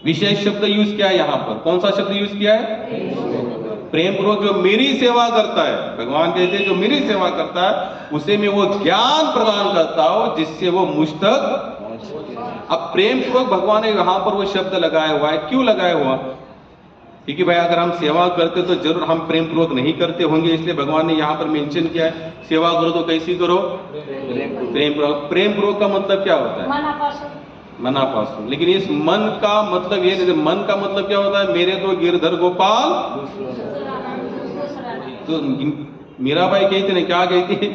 विशेष शब्द यूज किया है यहां पर। कौन सा शब्द यूज किया है? प्रेम पूर्वक जो मेरी सेवा करता है, भगवान कहते हैं जो मेरी सेवा करता है उसे मैं वो ज्ञान प्रदान करता हूं जिससे वो मुझ तक। अब प्रेम पूर्वक भगवान ने यहां पर वो शब्द लगाया हुआ है। क्यों लगाया हुआ? क्योंकि भाई अगर हम सेवा करते तो जरूर हम प्रेम पूर्वक नहीं करते होंगे, इसलिए भगवान ने यहां पर मेंशन किया है सेवा करो तो कैसी करो? प्रेम पूर्वक। प्रेम पूर्वक का मतलब क्या होता है? मनापासून। लेकिन इस मन का मतलब ये नहीं, मन का मतलब क्या होता है? मेरे तो गिरधर गोपाल। तो मीराबाई कहती ना, क्या कहती?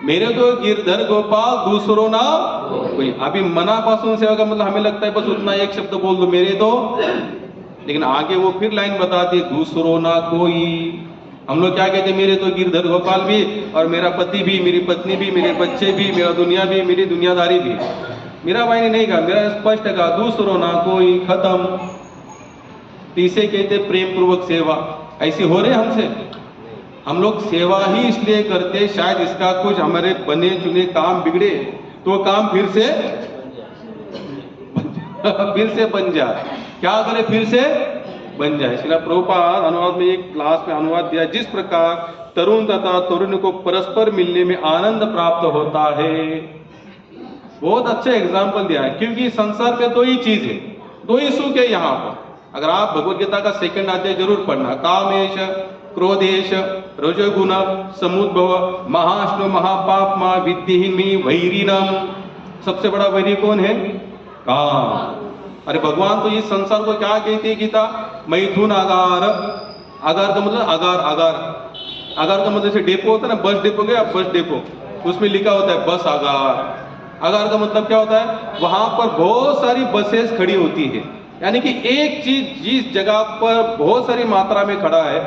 मेरे तो गिरधर गोपाल दूसरों ना कोई। अभी मनापासून सेवा का मतलब हमें लगता है बस उतना एक शब्द बोल दो, मेरे तो। लेकिन आगे वो फिर लाइन बताती है दूसरों ना कोई। हम लोग क्या कहते हैं? मेरे तो गिरधर गोपाल भी, और मेरा पति भी, मेरी पत्नी भी, मेरे बच्चे भी, मेरा दुनिया भी, मेरी दुनियादारी भी। मीराबाई ने नहीं कहा, मेरा स्पष्ट कहा दूसरों ना कोई, खत्म। तो इसे कहते प्रेम पूर्वक सेवा। ऐसी हो रहे हमसे? हम लोग सेवा ही इसलिए करते शायद इसका कुछ हमारे बने चुने काम बिगड़े तो काम फिर से बन जाए। क्या करे? फिर से बन जाए। इसलिए प्रभुपाद अनुवाद में एक क्लास में अनुवाद दिया, जिस प्रकार तरुण तथा तरुणी को परस्पर मिलने में आनंद प्राप्त होता है। बहुत अच्छा एग्जाम्पल दिया है, क्योंकि संसार में दो ही चीज है, दो ही सुख है यहाँ पर। अगर आप भगवत गीता का सेकंड अध्याय जरूर पढ़ना, कामेश क्रोधेश रजोगुण समुद्भव महाष्णु महापापमा विद्यहीन वैरिणम। सबसे बड़ा वैरी कौन है? काम। अरे भगवान तो इस संसार को क्या कहते हैं गीता? मैथुन आगार। आगार का मतलब आगार का मतलब जैसे डेपो होता है ना, बस डेपो गया, बस डेपो, उसमें लिखा होता है बस आगार। आगार का मतलब क्या होता है? वहां पर बहुत सारी बसेस खड़ी होती है, यानी कि एक चीज जिस जगह पर बहुत सारी मात्रा में खड़ा है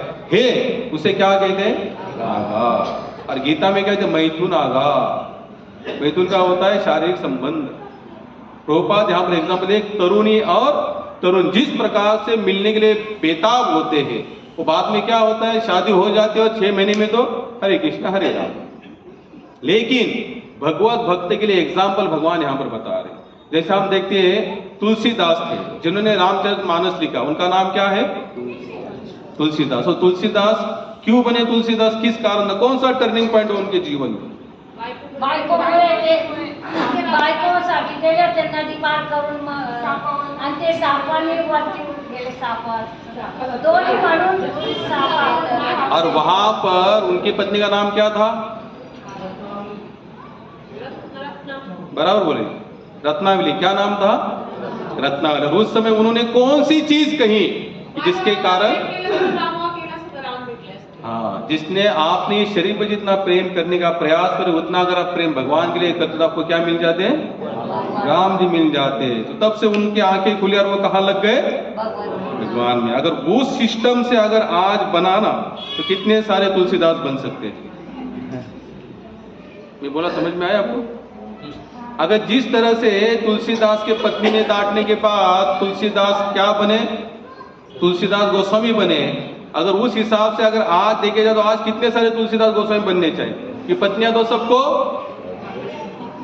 उसे क्या कहते हैं? आगार। और गीता में क्या कहते हैं? मैथुन आगार। मैथुन का होता है शारीरिक संबंध। प्रभुपाद यहाँ पर एग्जाम्पल, एक तरुणी और तरुण जिस प्रकार से मिलने के लिए बेताब होते हैं, वो बाद में क्या होता है? शादी हो जाती है और 6 महीने में तो हरे कृष्ण हरे राम। लेकिन भगवत भक्त के लिए एग्जाम्पल भगवान यहाँ पर बता रहे हैं। जैसे हम देखते हैं तुलसीदास थे जिन्होंने रामचरितमानस लिखा, उनका नाम क्या है? तुलसीदास। और तुलसीदास क्यों बने तुलसीदास? किस कारण? कौन सा टर्निंग पॉइंट हो उनके जीवन में? बायकोसाठी ते नदी पार करून आणि ते सापाने वरती गेले, सापात दोन्ही म्हणून सापात। और वहां पर उनकी पत्नी का नाम क्या था? बराबर बोले, रत्नावली। क्या नाम था? रत्नावली। उस समय उन्होंने कौन सी चीज कही जिसके कारण, हाँ, जिसने आपने शरीर पर जितना प्रेम करने का प्रयास करे उतना अगर आप प्रेम भगवान के लिए करते तो आपको क्या मिल जाते हैं? राम जी मिल जाते हैं। तो तब से उनकी आंखें खुली और वो कहाँ लग गए? भगवान में। अगर वो सिस्टम से अगर आज बनाना तो कितने सारे तुलसीदास बन सकते थे। मैं बोला समझ में आया आपको? अगर जिस तरह से तुलसीदास के पत्नी ने डांटने के बाद तुलसीदास क्या बने? तुलसीदास गोस्वामी बने। अगर उस हिसाब से अगर आज देखे जाए तो आज कितने सारे तुलसीदास गोस्वामी बनने चाहिए? कि पत्नियां तो सबको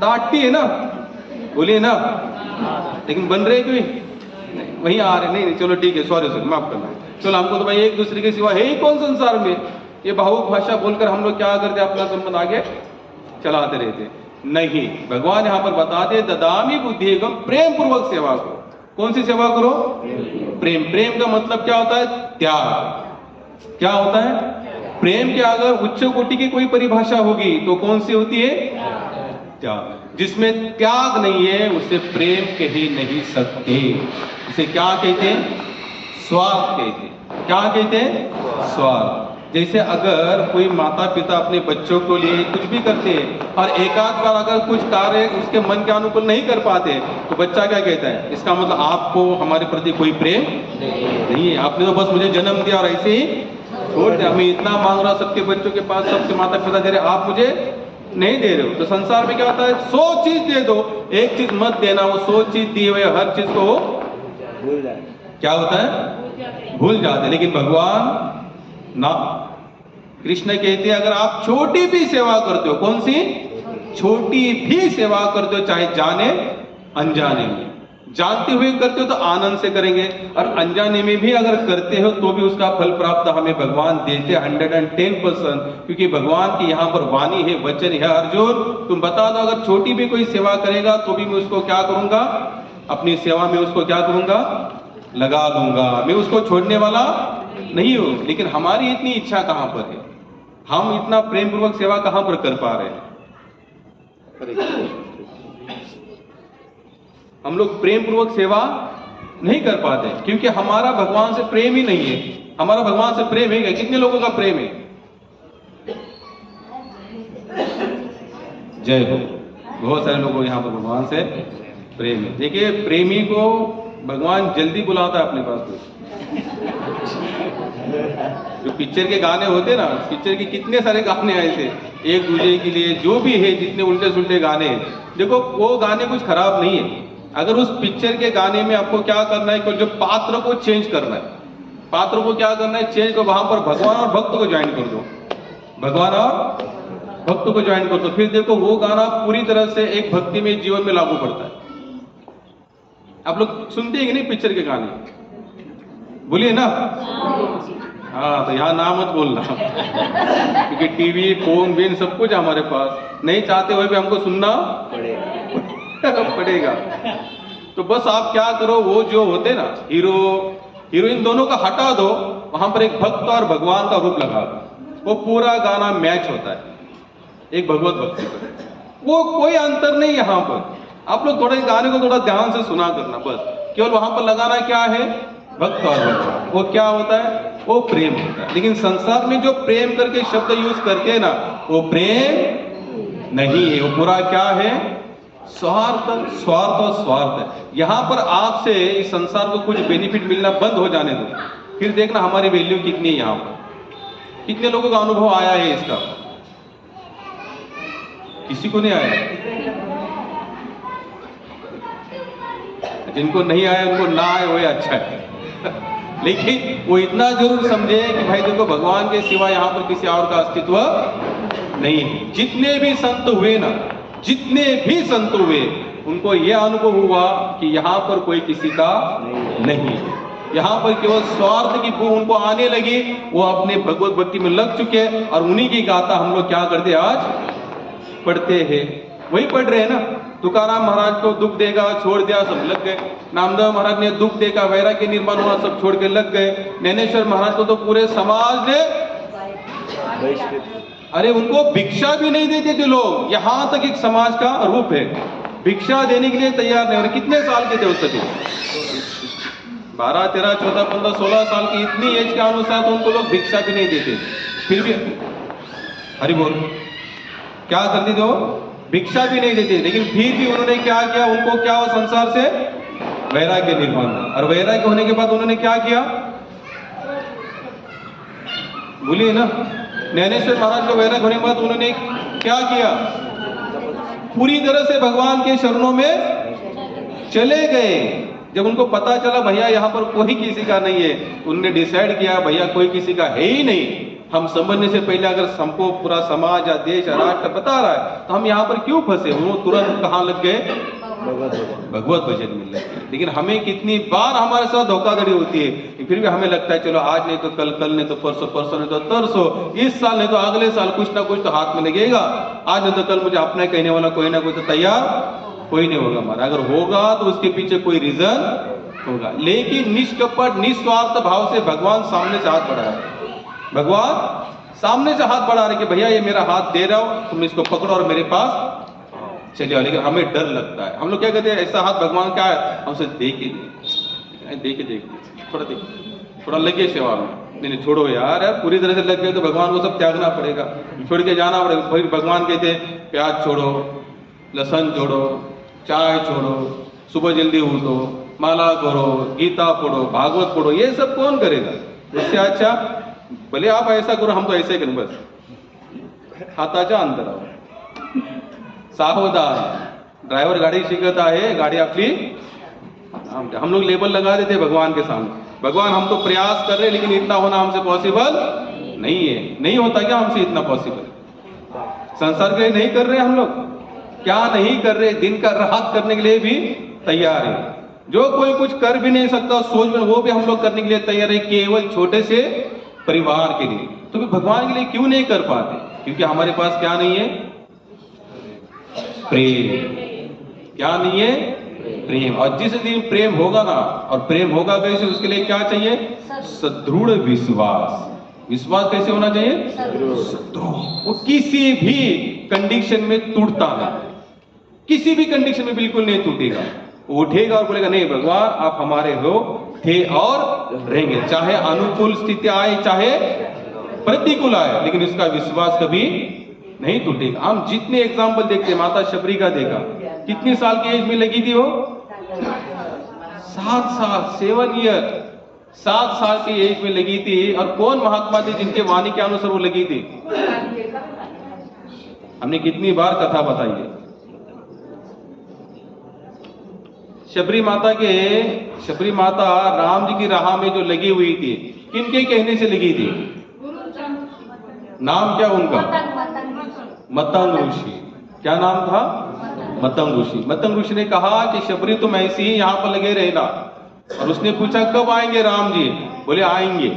डांटती है ना, बोलिए ना, लेकिन बन रहे कोई वहीं आ रहे नहीं। चलो ठीक है, सॉरी सर, माफ करना। चलो हमको तो भाई एक दूसरे के सिवा है ही कौन संसार में? ये भावुक भाषा बोलकर हम लोग क्या करते? अपना संबंध आगे चलाते रहते। नहीं, भगवान यहाँ पर बताते ददामी बुद्धि एवं प्रेम पूर्वक सेवा करो। कौन सी सेवा करो? प्रेम। प्रेम का मतलब क्या होता है? त्याग। क्या होता है? प्रेम के अगर उच्च कोटि की कोई परिभाषा होगी तो कौन सी होती है? त्याग। जिसमें त्याग नहीं है उसे प्रेम कह ही नहीं सकते। इसे क्या कहते हैं? स्वार्थ कहते हैं। क्या कहते हैं? स्वार्थ। जैसे अगर कोई माता पिता अपने बच्चों को लिए कुछ भी करते हैं और एकाध बार अगर कुछ कार्य उसके मन के अनुकूल नहीं कर पाते तो बच्चा क्या कहता है? इसका मतलब आपको हमारे प्रति कोई प्रेम नहीं है, आपने तो बस मुझे जन्म दिया और ऐसे ही छोड़ दिया। मैं इतना मांग रहा सबके बच्चों के पास, सबसे माता पिता दे रहे, आप मुझे नहीं दे रहे हो। तो संसार में क्या होता है? 100 चीज दे दो, एक चीज मत देना। वो 100 चीज दिए हुए हर चीज को भूल जाए। क्या होता है? भूल जाते। लेकिन भगवान ना, कृष्ण कहते हैं अगर आप छोटी भी सेवा करते हो, कौन सी? छोटी भी सेवा करते हो, चाहे जाने अनजाने में। जानते हुए करते हो तो आनंद से करेंगे, और अनजाने में भी अगर करते हो तो भी उसका फल प्राप्त हमें भगवान देते 110%। क्योंकि भगवान की यहाँ पर वाणी है, वचन है, अर्जुन तुम बता दो अगर छोटी भी कोई सेवा करेगा तो भी मैं उसको क्या करूंगा? अपनी सेवा में उसको क्या करूंगा? लगा दूंगा। मैं उसको छोड़ने वाला नहीं हूं। लेकिन हमारी इतनी इच्छा कहां पर है? हम इतना प्रेम पूर्वक सेवा कहां पर कर पा रहे हैं? हम लोग प्रेम पूर्वक सेवा नहीं कर पाते क्योंकि हमारा भगवान से प्रेम ही नहीं है। हमारा भगवान से प्रेम है क्या? कितने लोगों का प्रेम है? जय हो। बहुत सारे लोगों यहाँ पर भगवान से प्रेम है। देखिए, प्रेमी को भगवान जल्दी बुलाता है अपने पास। तो जो पिक्चर के गाने होते ना, पिक्चर के कितने सारे गाने आए थे एक दूसरे के लिए, जो भी है, जितने उल्टे सुल्टे गाने हैं, देखो वो गाने कुछ खराब नहीं है। अगर उस पिक्चर के गाने में आपको क्या करना है कि जो पात्र को चेंज करना है, पात्रों को क्या करना है, चेंज को वहां पर भगवान और भक्त को ज्वाइन कर दो, भगवान और भक्त को ज्वाइन कर दो, फिर देखो वो गाना पूरी तरह से एक भक्ति में जीवन में लागू पड़ता है। आप लोग सुनते हैं कि नहीं पिक्चर के गाने, बोलिए ना। हाँ, तो यहाँ ना मत बोलना क्योंकि टीवी फोन बिन सब कुछ हमारे पास, नहीं चाहते हुए भी हमको सुनना पड़ेगा। तो बस आप क्या करो, वो जो होते ना हीरो हीरोइन दोनों का हटा दो, वहां पर एक भक्त और भगवान का रूप लगा दो, वो पूरा गाना मैच होता है एक भगवत भक्ति पर। वो कोई अंतर नहीं यहाँ पर। आप लोग थोड़े गाने को थोड़ा ध्यान से सुना करना, बस केवल वहां पर लगाना क्या है, भक्त और भगवान। वो क्या होता है, वो प्रेम होता है। लेकिन संसार में जो प्रेम करके शब्द यूज करते हैं ना, वो प्रेम नहीं है, वो पूरा क्या है, स्वार्थ स्वार्थ और स्वार्थ है। यहां पर आपसे इस संसार को कुछ बेनिफिट मिलना बंद हो जाने दो, फिर देखना हमारी वैल्यू कितनी है। यहां पर कितने लोगों का अनुभव आया है इसका, किसी को नहीं आया। जिनको नहीं आया उनको ना आए वो अच्छा है लेकिन वो इतना जरूर समझे कि भाई देखो भगवान के सिवा यहाँ पर किसी और का अस्तित्व नहीं है। जितने भी संत हुए ना, जितने भी संत हुए, उनको यह अनुभव हुआ कि यहाँ पर कोई किसी का नहीं है। यहाँ पर केवल स्वार्थ की भूख उनको आने लगी, वो अपने भगवत भक्ति में लग चुके, और उन्हीं की गाथा हम लोग क्या करते आज पढ़ते हैं, वही पढ़ रहे हैं ना। तुकाराम महाराज को दुख देगा छोड़ दिया, सब लग गए। नामदेव महाराज ने दुख देखा, वैराग्य निर्माण हुआ, सब छोड़ के लग गए। ज्ञानेश्वर महाराज को तो पूरे समाज ने, अरे उनको भिक्षा भी नहीं देते थे लोग। यहां तक एक समाज का रूप है, भिक्षा देने के लिए तैयार नहीं। और कितने साल के थे उस सभी, 12, 13, 14, 15, 16 साल की इतनी एज के अनुसार तो उनको लोग भिक्षा भी नहीं देते। फिर भी हरि बोल क्या करते थे, वो भिक्षा भी नहीं देते, लेकिन फिर भी उन्होंने क्या किया, उनको क्या हो, संसार से वैराग्य निर्माण। और वैराग्य होने के बाद उन्होंने क्या किया, बोलिए ना। ज्ञानेश्वर महाराज को वैराग्य होने के बाद उन्होंने क्या किया, पूरी तरह से भगवान के चरणों में चले गए। जब उनको पता चला भैया यहाँ पर कोई किसी का नहीं है, उन्होंने डिसाइड किया भैया कोई किसी का है ही नहीं। हम समझने से पहले अगर हमको पूरा समाज या देश या राष्ट्र बता रहा है तो हम यहाँ पर क्यों फंसे। वो तुरंत कहाँ लग गए, भगवत भजन में लग गए। लेकिन हमें कितनी बार हमारे साथ धोखाधड़ी होती है कि फिर भी हमें लगता है चलो आज नहीं तो कल, कल नहीं तो परसों, परसों नहीं तो तरसों, इस साल नहीं तो अगले साल कुछ ना कुछ तो हाथ में लगेगा। आज नहीं तो कल मुझे अपना कहने वाला कोई ना कोई तो तैयार कोई नहीं होगा हमारा। अगर होगा तो उसके पीछे कोई रीजन होगा। लेकिन निष्कपट निस्वार्थ भाव से भगवान सामने से हाथ बढ़ा रहे, भगवान सामने से हाथ बढ़ा रहे कि भैया ये मेरा हाथ दे रहा हूं, तुम इसको पकड़ो और मेरे पास चलिए। लेकिन हमें डर लगता है, हम लोग क्या कहते हैं, ऐसा हाथ भगवान क्या है, हमसे देखे थोड़ा लगे सेवा में। नहीं छोड़ो यार, पूरी तरह से लग गए तो भगवान को सब त्यागना पड़ेगा, छोड़ के जाना पड़ेगा। फिर भगवान कहते हैं प्याज छोड़ो, लहसुन छोड़ो, चाय छोड़ो, सुबह जल्दी उठो, माला करो, गीता पढ़ो, भागवत पढ़ो। ये सब कौन करेगा, इससे अच्छा भले आप ऐसा करो, हम तो ऐसे करें बस। हाताच्या अंतरावर सावधान, ड्राइवर गाड़ी शिकत आहे, गाड़ी आपली। हम लोग लेबल लगा देते भगवान के सामने, भगवान हम तो प्रयास कर रहे लेकिन इतना होना हमसे पॉसिबल नहीं है। नहीं होता क्या हमसे इतना पॉसिबल, संसार के लिए नहीं कर रहे हम लोग, क्या नहीं कर रहे, दिन का राहत करने के लिए भी तैयार है। जो कोई कुछ कर भी नहीं सकता सोच में, वो भी हम लोग करने के लिए तैयार है, केवल छोटे से परिवार के लिए। तो फिर भगवान के लिए क्यों नहीं कर पाते, क्योंकि हमारे पास क्या नहीं है, प्रेम। क्या नहीं है, प्रेम। और जिस दिन प्रेम होगा ना, और प्रेम होगा कैसे, उसके लिए क्या चाहिए, सदृढ़ विश्वास। विश्वास कैसे होना चाहिए, सदृढ़। वो किसी भी कंडीशन में टूटता नहीं, किसी भी कंडीशन में बिल्कुल नहीं टूटेगा। वो उठेगा और बोलेगा नहीं भगवान आप हमारे हो, थे और रहेंगे, चाहे अनुकूल स्थिति आए चाहे प्रतिकूल आए, लेकिन इसका विश्वास कभी नहीं टूटेगा। हम जितने एग्जाम्पल देखते हैं, माता शबरी का देखा, कितनी साल की एज में लगी थी वो, 7 साल, 7 ईयर, 7 साल की एज में लगी थी। और कौन महात्मा थे जिनके वाणी के अनुसार वो लगी थी, हमने कितनी बार कथा बताई है। शबरी माता राम जी की राह में जो लगी हुई थी, किनके कहने से लगी थी? नाम क्या उनका? मतंग ऋषि। क्या नाम था? मतंग ऋषि। मतंग ऋषि ने कहा कि शबरी तुम ऐसी ही यहाँ पर लगे रहना। और उसने पूछा कब आएंगे राम जी? बोले आएंगे।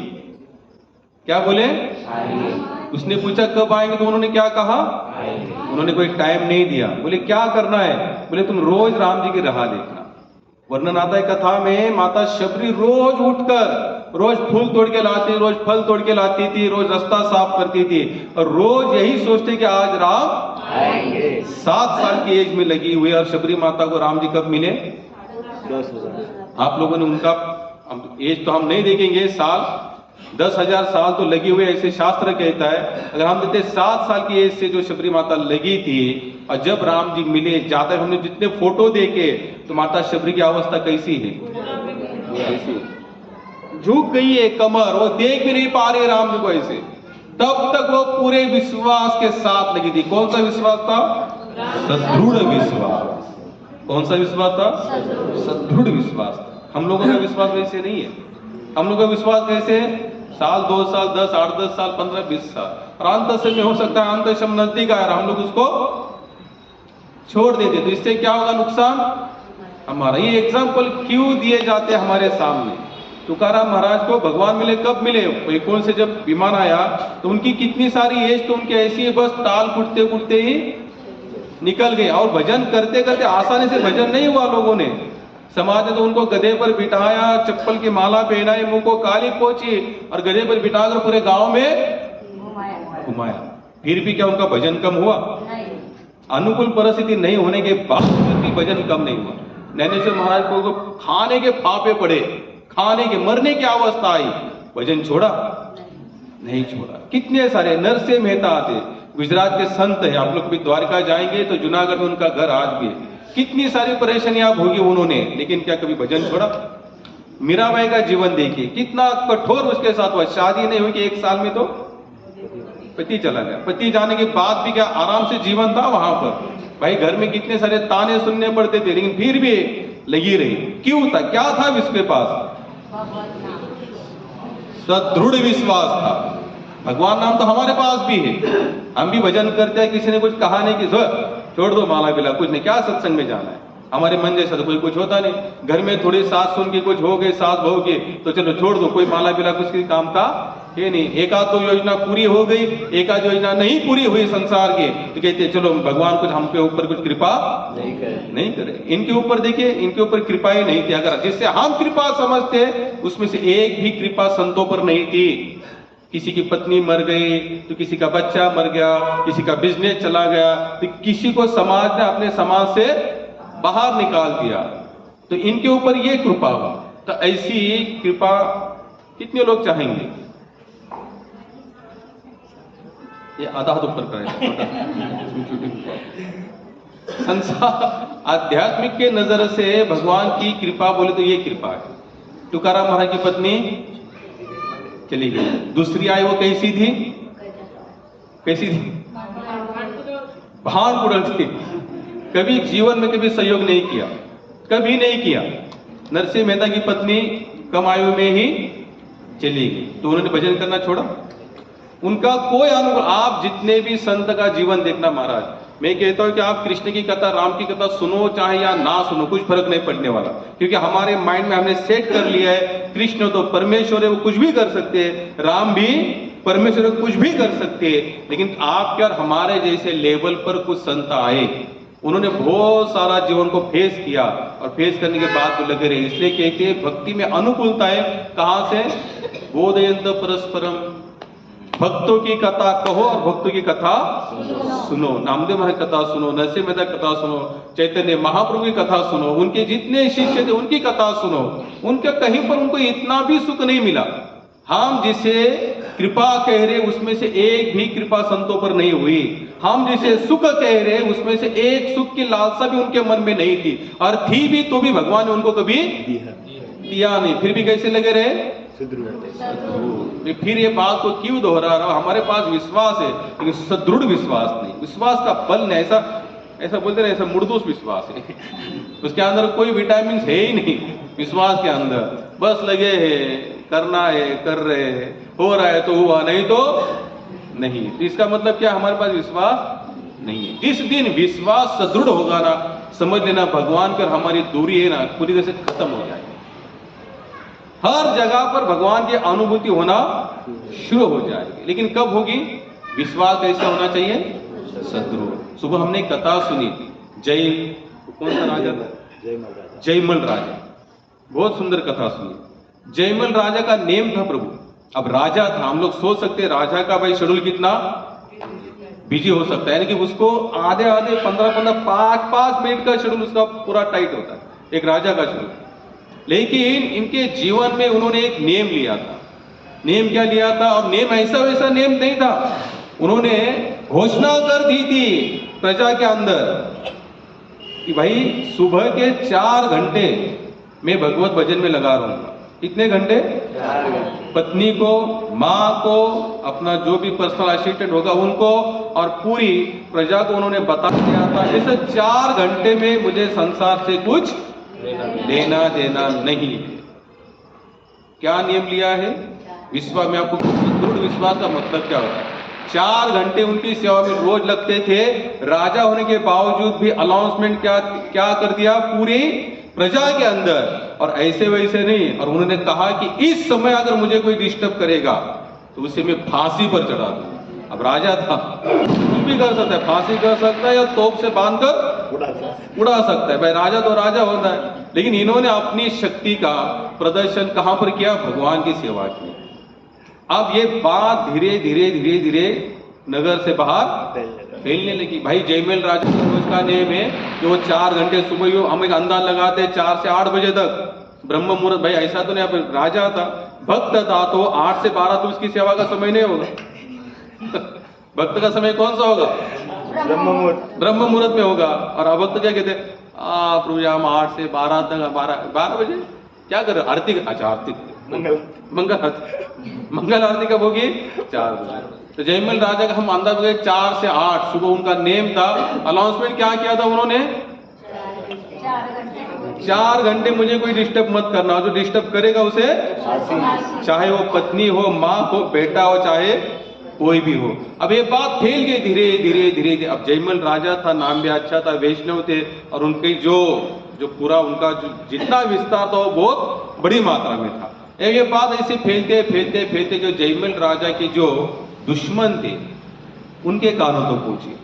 क्या बोले? आएंगे। उसने पूछा कब आएंगे, तो उन्होंने क्या कहा? आएंगे। उन्होंने कोई टाइम नहीं दिया। बोले क्या करना है? बोले तुम रोज राम जी की राह देखना। वर्णन आता है कथा में, माता शबरी रोज उठकर रोज फूल तोड़ के लाती, रोज फल तोड़ के लाती थी, रोज रास्ता साफ करती थी और रोज यही सोचते कि आज राम आएंगे। 7 साल की एज में लगी हुई और शबरी माता को राम जी कब मिले? 10,000। आप लोगों ने उनका एज तो हम नहीं देखेंगे, साल 10,000 साल तो लगी हुई ऐसे शास्त्र कहता है। अगर हम देते 7 साल की एज से जो शबरी माता लगी थी और जब राम जी मिले, जाते हमने जितने फोटो देखे तो माता शबरी की अवस्था कैसी है? कैसी? झुक गई है कमर, वो देख भी नहीं पा रहे राम जी को ऐसे। तब तक वो पूरे विश्वास के साथ लगी थी। कौन सा विश्वास था? सदृढ़ विश्वास। कौन सा विश्वास था? सदृढ़ विश्वास। हम लोगों का विश्वास वैसे नहीं है। हम लोगों का विश्वास कैसे? साल 2 साल 10 8 10 साल 15 20 साल और अंत समय हो सकता है अंत समय नजदीक आया, हम लोग उसको छोड़ देते। तो इससे क्या होगा नुकसान हमारा? ये एग्जाम्पल क्यों दिए जाते हैं हमारे सामने? तुकाराम महाराज को भगवान मिले कब मिले? वैकुंठ से जब विमान आया तो उनकी कितनी सारी एज तो उनकी ऐसी है, बस ताल कुटते कुटते ही निकल गए। और भजन करते करते आसानी से भजन नहीं हुआ। लोगों ने समाज ने तो उनको गधे पर बिठाया, चप्पल की माला पहनाई, मुंह को काली पोंछी और गधे पर बिठाकर पूरे गांव में घुमाया। फिर भी क्या उनका भजन कम हुआ? अनुकूल परिस्थिति नहीं होने के बावजूद भी भजन कम नहीं हुआ। नैनेश्वर महाराज को खाने के फाफे पड़े, खाने के मरने की अवस्था आई, भजन छोड़ा? नहीं छोड़ा। कितने सारे नरसिंह मेहता आते, गुजरात के संत है, आप लोग भी द्वारका जाएंगे तो जूनागढ़ में उनका घर आज भी है। कितनी सारी परेशानियां भोगी उन्होंने, लेकिन क्या कभी भजन छोड़ा? मीराबाई का जीवन देखिए, कितना कठोर उसके साथ हुआ। शादी नहीं हुई कि 1 साल में तो पति चला गया। पति जाने के बाद भी क्या आराम से जीवन था वहां पर? भाई घर में कितने सारे ताने सुनने पड़ते थे, लेकिन फिर भी लगी रही। क्यों था? क्या था उसके पास? सदृढ़ विश्वास था। भगवान नाम तो हमारे पास भी है, हम भी भजन करते हैं। किसी ने कुछ कहा नहीं कि छोड़ दो माला बिला, कुछ नहीं, क्या सत्संग में जाना है? हमारे मन जैसा तो कोई कुछ होता नहीं। घर में थोड़ी सास सुन के कुछ हो गए, सास बहू के, तो चलो छोड़ दो, कोई माला बिला कुछ काम का ये नहीं। एकाध तो योजना पूरी हो गई, एकाध योजना नहीं पूरी हुई संसार की, तो कहते चलो भगवान कुछ हम पे ऊपर कुछ कृपा नहीं करे। इनके ऊपर देखिए, इनके ऊपर कृपा ही नहीं थी। अगर जिससे हम कृपा समझते उसमें से एक भी कृपा संतों पर नहीं थी। किसी की पत्नी मर गई तो किसी का बच्चा मर गया, किसी का बिजनेस चला गया, तो किसी को समाज ने अपने समाज से बाहर निकाल दिया, तो इनके ऊपर ये कृपा हो। तो ऐसी कृपा कितने लोग चाहेंगे? ये आधा हाथ ऊपर करें। संसार आध्यात्मिक के नजर से भगवान की कृपा बोले तो ये कृपा है। तुकाराम महाराज की पत्नी चली गई, दूसरी आई, वो कैसी थी? कैसी थी? भान कुड़ल थी। कभी जीवन में कभी सहयोग नहीं किया, कभी नहीं किया। नरसिंह मेहता की पत्नी कम आयु में ही चली गई, तो उन्होंने भजन करना छोड़ा? उनका कोई अनुभव। आप जितने भी संत का जीवन देखना महाराज, मैं कहता हूं कि आप कृष्ण की कथा, राम की कथा सुनो चाहे या ना सुनो, कुछ फर्क नहीं पड़ने वाला। क्योंकि हमारे माइंड में हमने सेट कर लिया है कृष्ण तो परमेश्वर है, वो कुछ भी कर सकते हैं, राम भी परमेश्वर कुछ भी कर सकते हैं। लेकिन आपके और हमारे जैसे लेवल पर कुछ संत आए, उन्होंने बहुत सारा जीवन को फेस किया और फेस करने के बाद तो लगे रहे। इसलिए कहते हैं भक्ति में अनुकूलता है। कहां से? बोधयंत परस्परम, भक्तों की कथा कहो और भक्तों की कथा सुनो। नामदेव महाराज कथा सुनो, नरसिंह मेहता कथा सुनो, चैतन्य महाप्रभु की कथा सुनो, उनके जितने शिष्य थे उनकी कथा सुनो। उनके कहीं पर उनको इतना भी सुख नहीं मिला। हम जिसे कृपा कह रहे उसमें से एक भी कृपा संतों पर नहीं हुई। हम जिसे सुख कह रहे उसमें से एक सुख की लालसा भी उनके मन में नहीं थी, और थी भी तो भी भगवान ने उनको कभी दिया नहीं। फिर भी कैसे लगे रहे? फिर ये बात को क्यों दोहरा रहा हूं? हमारे पास विश्वास है लेकिन सदृढ़ विश्वास नहीं। विश्वास का बल नहीं, ऐसा बोलते रहे, ऐसा मुर्दूस विश्वास है। उसके अंदर कोई विटामिन है ही नहीं विश्वास के अंदर, बस लगे है करना है कर रहे हैं, हो रहा है तो हुआ, नहीं तो नहीं। तो इसका मतलब क्या, हमारे पास विश्वास नहीं है। जिस दिन विश्वास सुदृढ़ होगा ना, समझ लेना भगवान पर हमारी दूरी है ना पूरी तरह से खत्म हो जाएगी। हर जगह पर भगवान की अनुभूति होना शुरू हो जाएगी। लेकिन कब होगी? विश्वास कैसा होना चाहिए? सदृढ़। सुबह हमने एक कथा सुनी, कौन सा राजा था? जयमल राजा। बहुत सुंदर कथा सुनी। जयमल राजा का नेम था प्रभु। अब राजा था, हम लोग सोच सकते हैं राजा का भाई शेड्यूल कितना बिजी हो सकता है, यानी कि उसको आधे 15 5 मिनट का शेड्यूल उसका पूरा टाइट होता है, एक राजा का शेड्यूल। लेकिन इनके जीवन में उन्होंने एक नेम लिया था। नेम क्या लिया था? और नेम ऐसा वैसा नेम नहीं था, उन्होंने घोषणा कर दी थी प्रजा के अंदर कि भाई सुबह के 4 घंटे मैं भगवत भजन में लगा रहूंगा। कितने घंटे? 4 घंटे। पत्नी को, माँ को, अपना जो भी पर्सनल असिस्टेंट होगा उनको, और पूरी प्रजा को उन्होंने बता दिया था जैसे 4 घंटे में मुझे संसार से कुछ लेना देना नहीं है। क्या नियम लिया है? विश्वास में आपको दृढ़ विश्वास का मतलब क्या होता है? 4 घंटे उनकी सेवा में रोज लगते थे। राजा होने के बावजूद भी अनाउंसमेंट क्या कर दिया पूरी प्रजा के अंदर, और ऐसे वैसे नहीं। और उन्होंने कहा कि इस समय अगर मुझे कोई डिस्टर्ब करेगा तो उसे मैं फांसी पर चढ़ा दूं। अब राजा था, कुछ भी कर सकता है, फांसी कर सकता है या तोप से बांधकर उड़ा सकता है। भाई राजा तो राजा होता है। लेकिन इन्होंने अपनी शक्ति का प्रदर्शन कहां पर किया? भगवान की सेवा की। अब ये बात धीरे धीरे नगर से बाहर फैलने लगी। भाई जयमल राजा का रोज का नेम है कि वो 4 घंटे सुबह, हम एक अंदाज लगाते हैं 4 से 8 बजे तक ब्रह्म मुहूर्त। भाई ऐसा तो नहीं, राजा था, भक्त था, तो 8 से 12 तो उसकी सेवा का समय नहीं होगा। भक्त का समय कौन सा होगा? ब्रह्म मुहूर्त में होगा। और अभक्त क्या कहते हैं? प्रभु हम 8 से 12 तक, 12 बजे क्या कर रहे? आरती। अच्छा आरती, मंगल आरती कब होगी? 4 बजे। तो जयमल राजा का हम अंदाज लगे 4 से 8 सुबह उनका नेम था। अनाउंसमेंट क्या किया था उन्होंने? 4 घंटे मुझे कोई डिस्टर्ब मत करना, जो डिस्टर्ब करेगा उसे, चाहे वो पत्नी हो, माँ हो, बेटा हो, चाहे कोई भी हो। अब ये बात फैल गई धीरे धीरे। अब जयमल राजा था, नाम भी अच्छा था, वैष्णव थे, और उनके जो पूरा उनका जो जितना विस्तार था वो बहुत बड़ी मात्रा में था। ये बात ऐसे फैलते जो जयमल राजा के जो दुश्मन थे उनके कानों तो पहुंची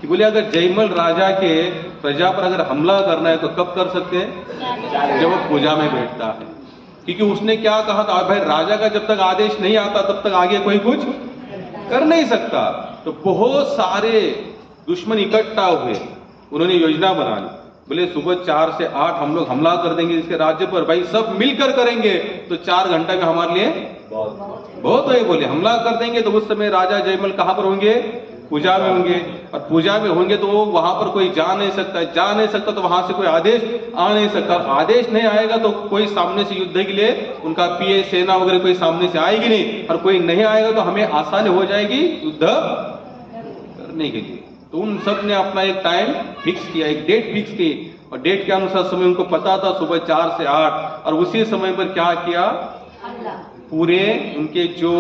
कि बोले अगर जयमल राजा के प्रजा पर अगर हमला करना है तो कब कर सकते हैं? जब वो पूजा में बैठता है। क्योंकि उसने क्या कहा था? भाई राजा का जब तक आदेश नहीं आता तब तक आगे कोई कुछ कर नहीं सकता। तो बहुत सारे दुश्मन इकट्ठा हुए, उन्होंने योजना बना ली। बोले सुबह 4 से 8 हम लोग हमला कर देंगे इसके राज्य पर, भाई सब मिलकर करेंगे तो 4 घंटे का हमारे लिए बहुत है। बोले हमला कर देंगे तो उस समय राजा जयमल कहां पर होंगे? पूजा में होंगे। और पूजा में होंगे तो वहां पर कोई जा नहीं सकता, तो वहां से कोई आदेश आ नहीं सकता। आदेश नहीं आएगा तो कोई सामने से युद्ध के लिए उनका पीए सेना वगैरह कोई सामने से आएगी नहीं, और कोई नहीं आएगा तो हमें आसानी हो जाएगी युद्ध करने के लिए। तो उन सब ने अपना एक टाइम फिक्स किया, एक डेट फिक्स की, और डेट के अनुसार समय उनको पता था सुबह 4 से 8। और उसी समय पर क्या किया? पूरे उनके जो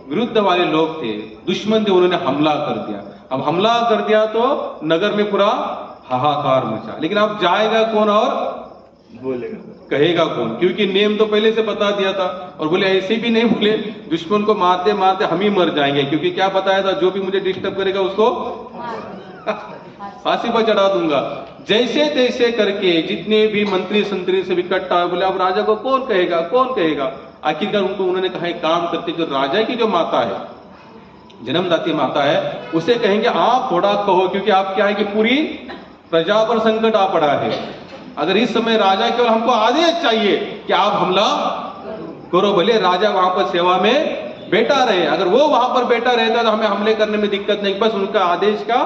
विरुद्ध वाले लोग थे, दुश्मन थे, उन्होंने हमला कर दिया। अब हमला कर दिया तो नगर में पूरा हाहाकार मचा। लेकिन अब जाएगा कौन और बोलेगा, कहेगा कौन? क्योंकि नेम तो पहले से बता दिया था। और बोले ऐसे भी नहीं, बोले दुश्मन को मारते मारते हम ही मर जाएंगे, क्योंकि क्या बताया था? जो भी मुझे डिस्टर्ब करेगा उसको फांसी पर चढ़ा दूंगा। जैसे तैसे करके जितने भी मंत्री संतरी से इकट्ठा है, बोले अब राजा को कौन कहेगा? आखिरकार उन्होंने कहा एक काम करते, जो राजा की जो माता है, जन्मदाती माता है, उसे कहेंगे आप थोड़ा कहो, क्योंकि आप क्या है कि पूरी प्रजा पर संकट आ पड़ा है। अगर इस समय राजा केवल हमको आदेश चाहिए कि आप हमला करो, भले राजा वहां पर सेवा में बैठा रहे, अगर वो वहां पर बैठा रहता तो हमें हमले करने में दिक्कत नहीं, बस उनका आदेश का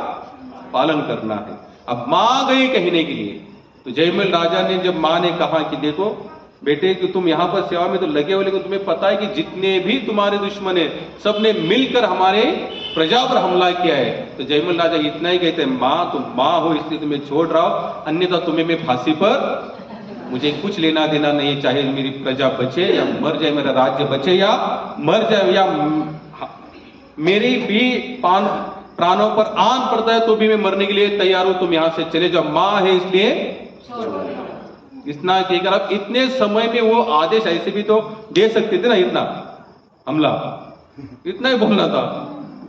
पालन करना है। अब मां गई कहने के लिए, तो जयमल राजा ने जब मां ने कहा कि देखो बेटे कि तुम यहाँ पर सेवा में तो लगे हो, लेकिन तुम्हें पता है कि जितने भी तुम्हारे दुश्मन है सबने मिलकर हमारे प्रजा पर हमला किया है। तो जयमल राजा इतना ही कहते हैं, माँ तुम माँ हो इसलिए तुम्हें छोड़ रहा हूं, अन्यथा तुम्हें मैं फांसी पर मुझे कुछ लेना देना नहीं है, चाहे मेरी प्रजा बचे या मर जाए, मेरा राज्य बचे या मर जाए, या मेरी भी प्राणों पर आन पड़ता है तो भी मैं मरने के लिए तैयार हूं, तुम यहां से चले जाओ, मां है इसलिए इतना कहकर अब इतने समय में वो आदेश ऐसे भी तो दे सकते थे ना, इतना हमला, इतना ही बोलना था।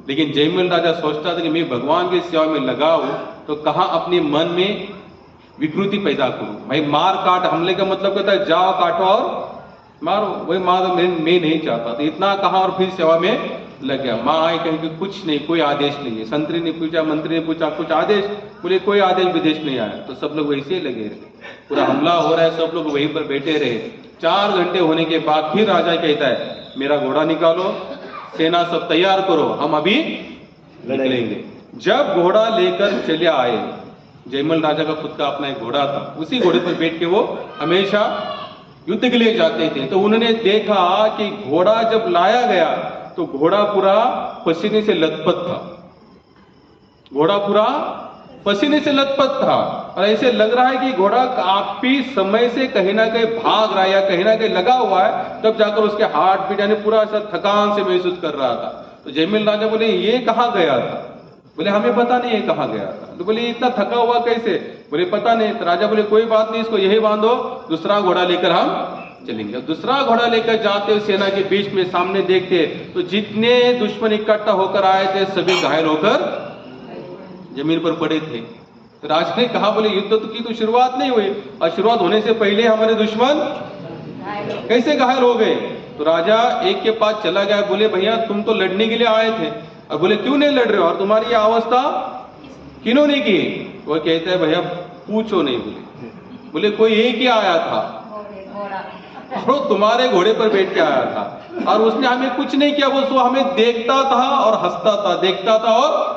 लेकिन जयमल राजा सोचता था कि मैं भगवान की सेवा में लगा हूं तो कहां अपने मन में विकृति पैदा करूं। भाई मार काट हमले का मतलब कहता है जाओ काटो और मारो, वही मार मैं नहीं चाहता था, इतना कहा और फिर सेवा में लग गया। माँ आई कहीं कि कुछ नहीं, कोई आदेश नहीं है। संतरी ने पूछा, मंत्री ने पूछा कुछ आदेश, बोले कोई आदेश विदेश नहीं आया। तो सब लोग वैसे ही लगे रहे, पूरा हमला हो रहा है, सब लोग वहीं पर बैठे रहे। 4 घंटे होने के बाद फिर राजा कहता है मेरा घोड़ा निकालो, सेना सब तैयार करो, हम अभी निकलेंगे। जब घोड़ा लेकर चले आए, जयमल राजा का खुद का अपना एक घोड़ा था, उसी घोड़े पर बैठ के वो हमेशा युद्ध के लिए जाते थे। तो उन्होंने देखा कि घोड़ा जब लाया गया तो घोड़ा पूरा पसीने से लथपथ था, घोड़ा पूरा पसीने से लथपथ था, और ऐसे लग रहा है कि घोड़ा काफी समय से कहीं ना कहीं भाग रहा है या कहीं ना कहीं लगा हुआ है, तब जाकर उसके हार्ट बीट यानी पूरा ऐसा थकान से महसूस कर रहा था। तो जयमल राजा बोले ये कहाँ गया था? बोले हमें पता नहीं है कहाँ गया था। तो बोले इतना थका हुआ कैसे? बोले पता नहीं। तो राजा बोले कोई बात नहीं, इसको यही बांधो, दूसरा घोड़ा लेकर हम चलेंगे। दूसरा घोड़ा लेकर जाते हुए सेना के बीच में सामने देखते तो जितने दुश्मन इकट्ठा होकर आए थे सभी घायल होकर जमीन पर पड़े थे। तो राजा ने कहा बोले युद्ध की तो शुरुआत नहीं हुई, और शुरुआत होने से पहले हमारे दुश्मन कैसे घायल हो गए? तो राजा एक के पास चला गया, बोले भैया तुम तो लड़ने के लिए आए थे, और बोले क्यों नहीं लड़ रहे हो, और तुम्हारी यह अवस्था किन्होंने की? वो कहते हैं भैया पूछो नहीं। बोले कोई एक ही आया था, वो तुम्हारे घोड़े पर बैठ के आया था, और उसने हमें कुछ नहीं किया, वो हमें देखता था और हंसता था, देखता था और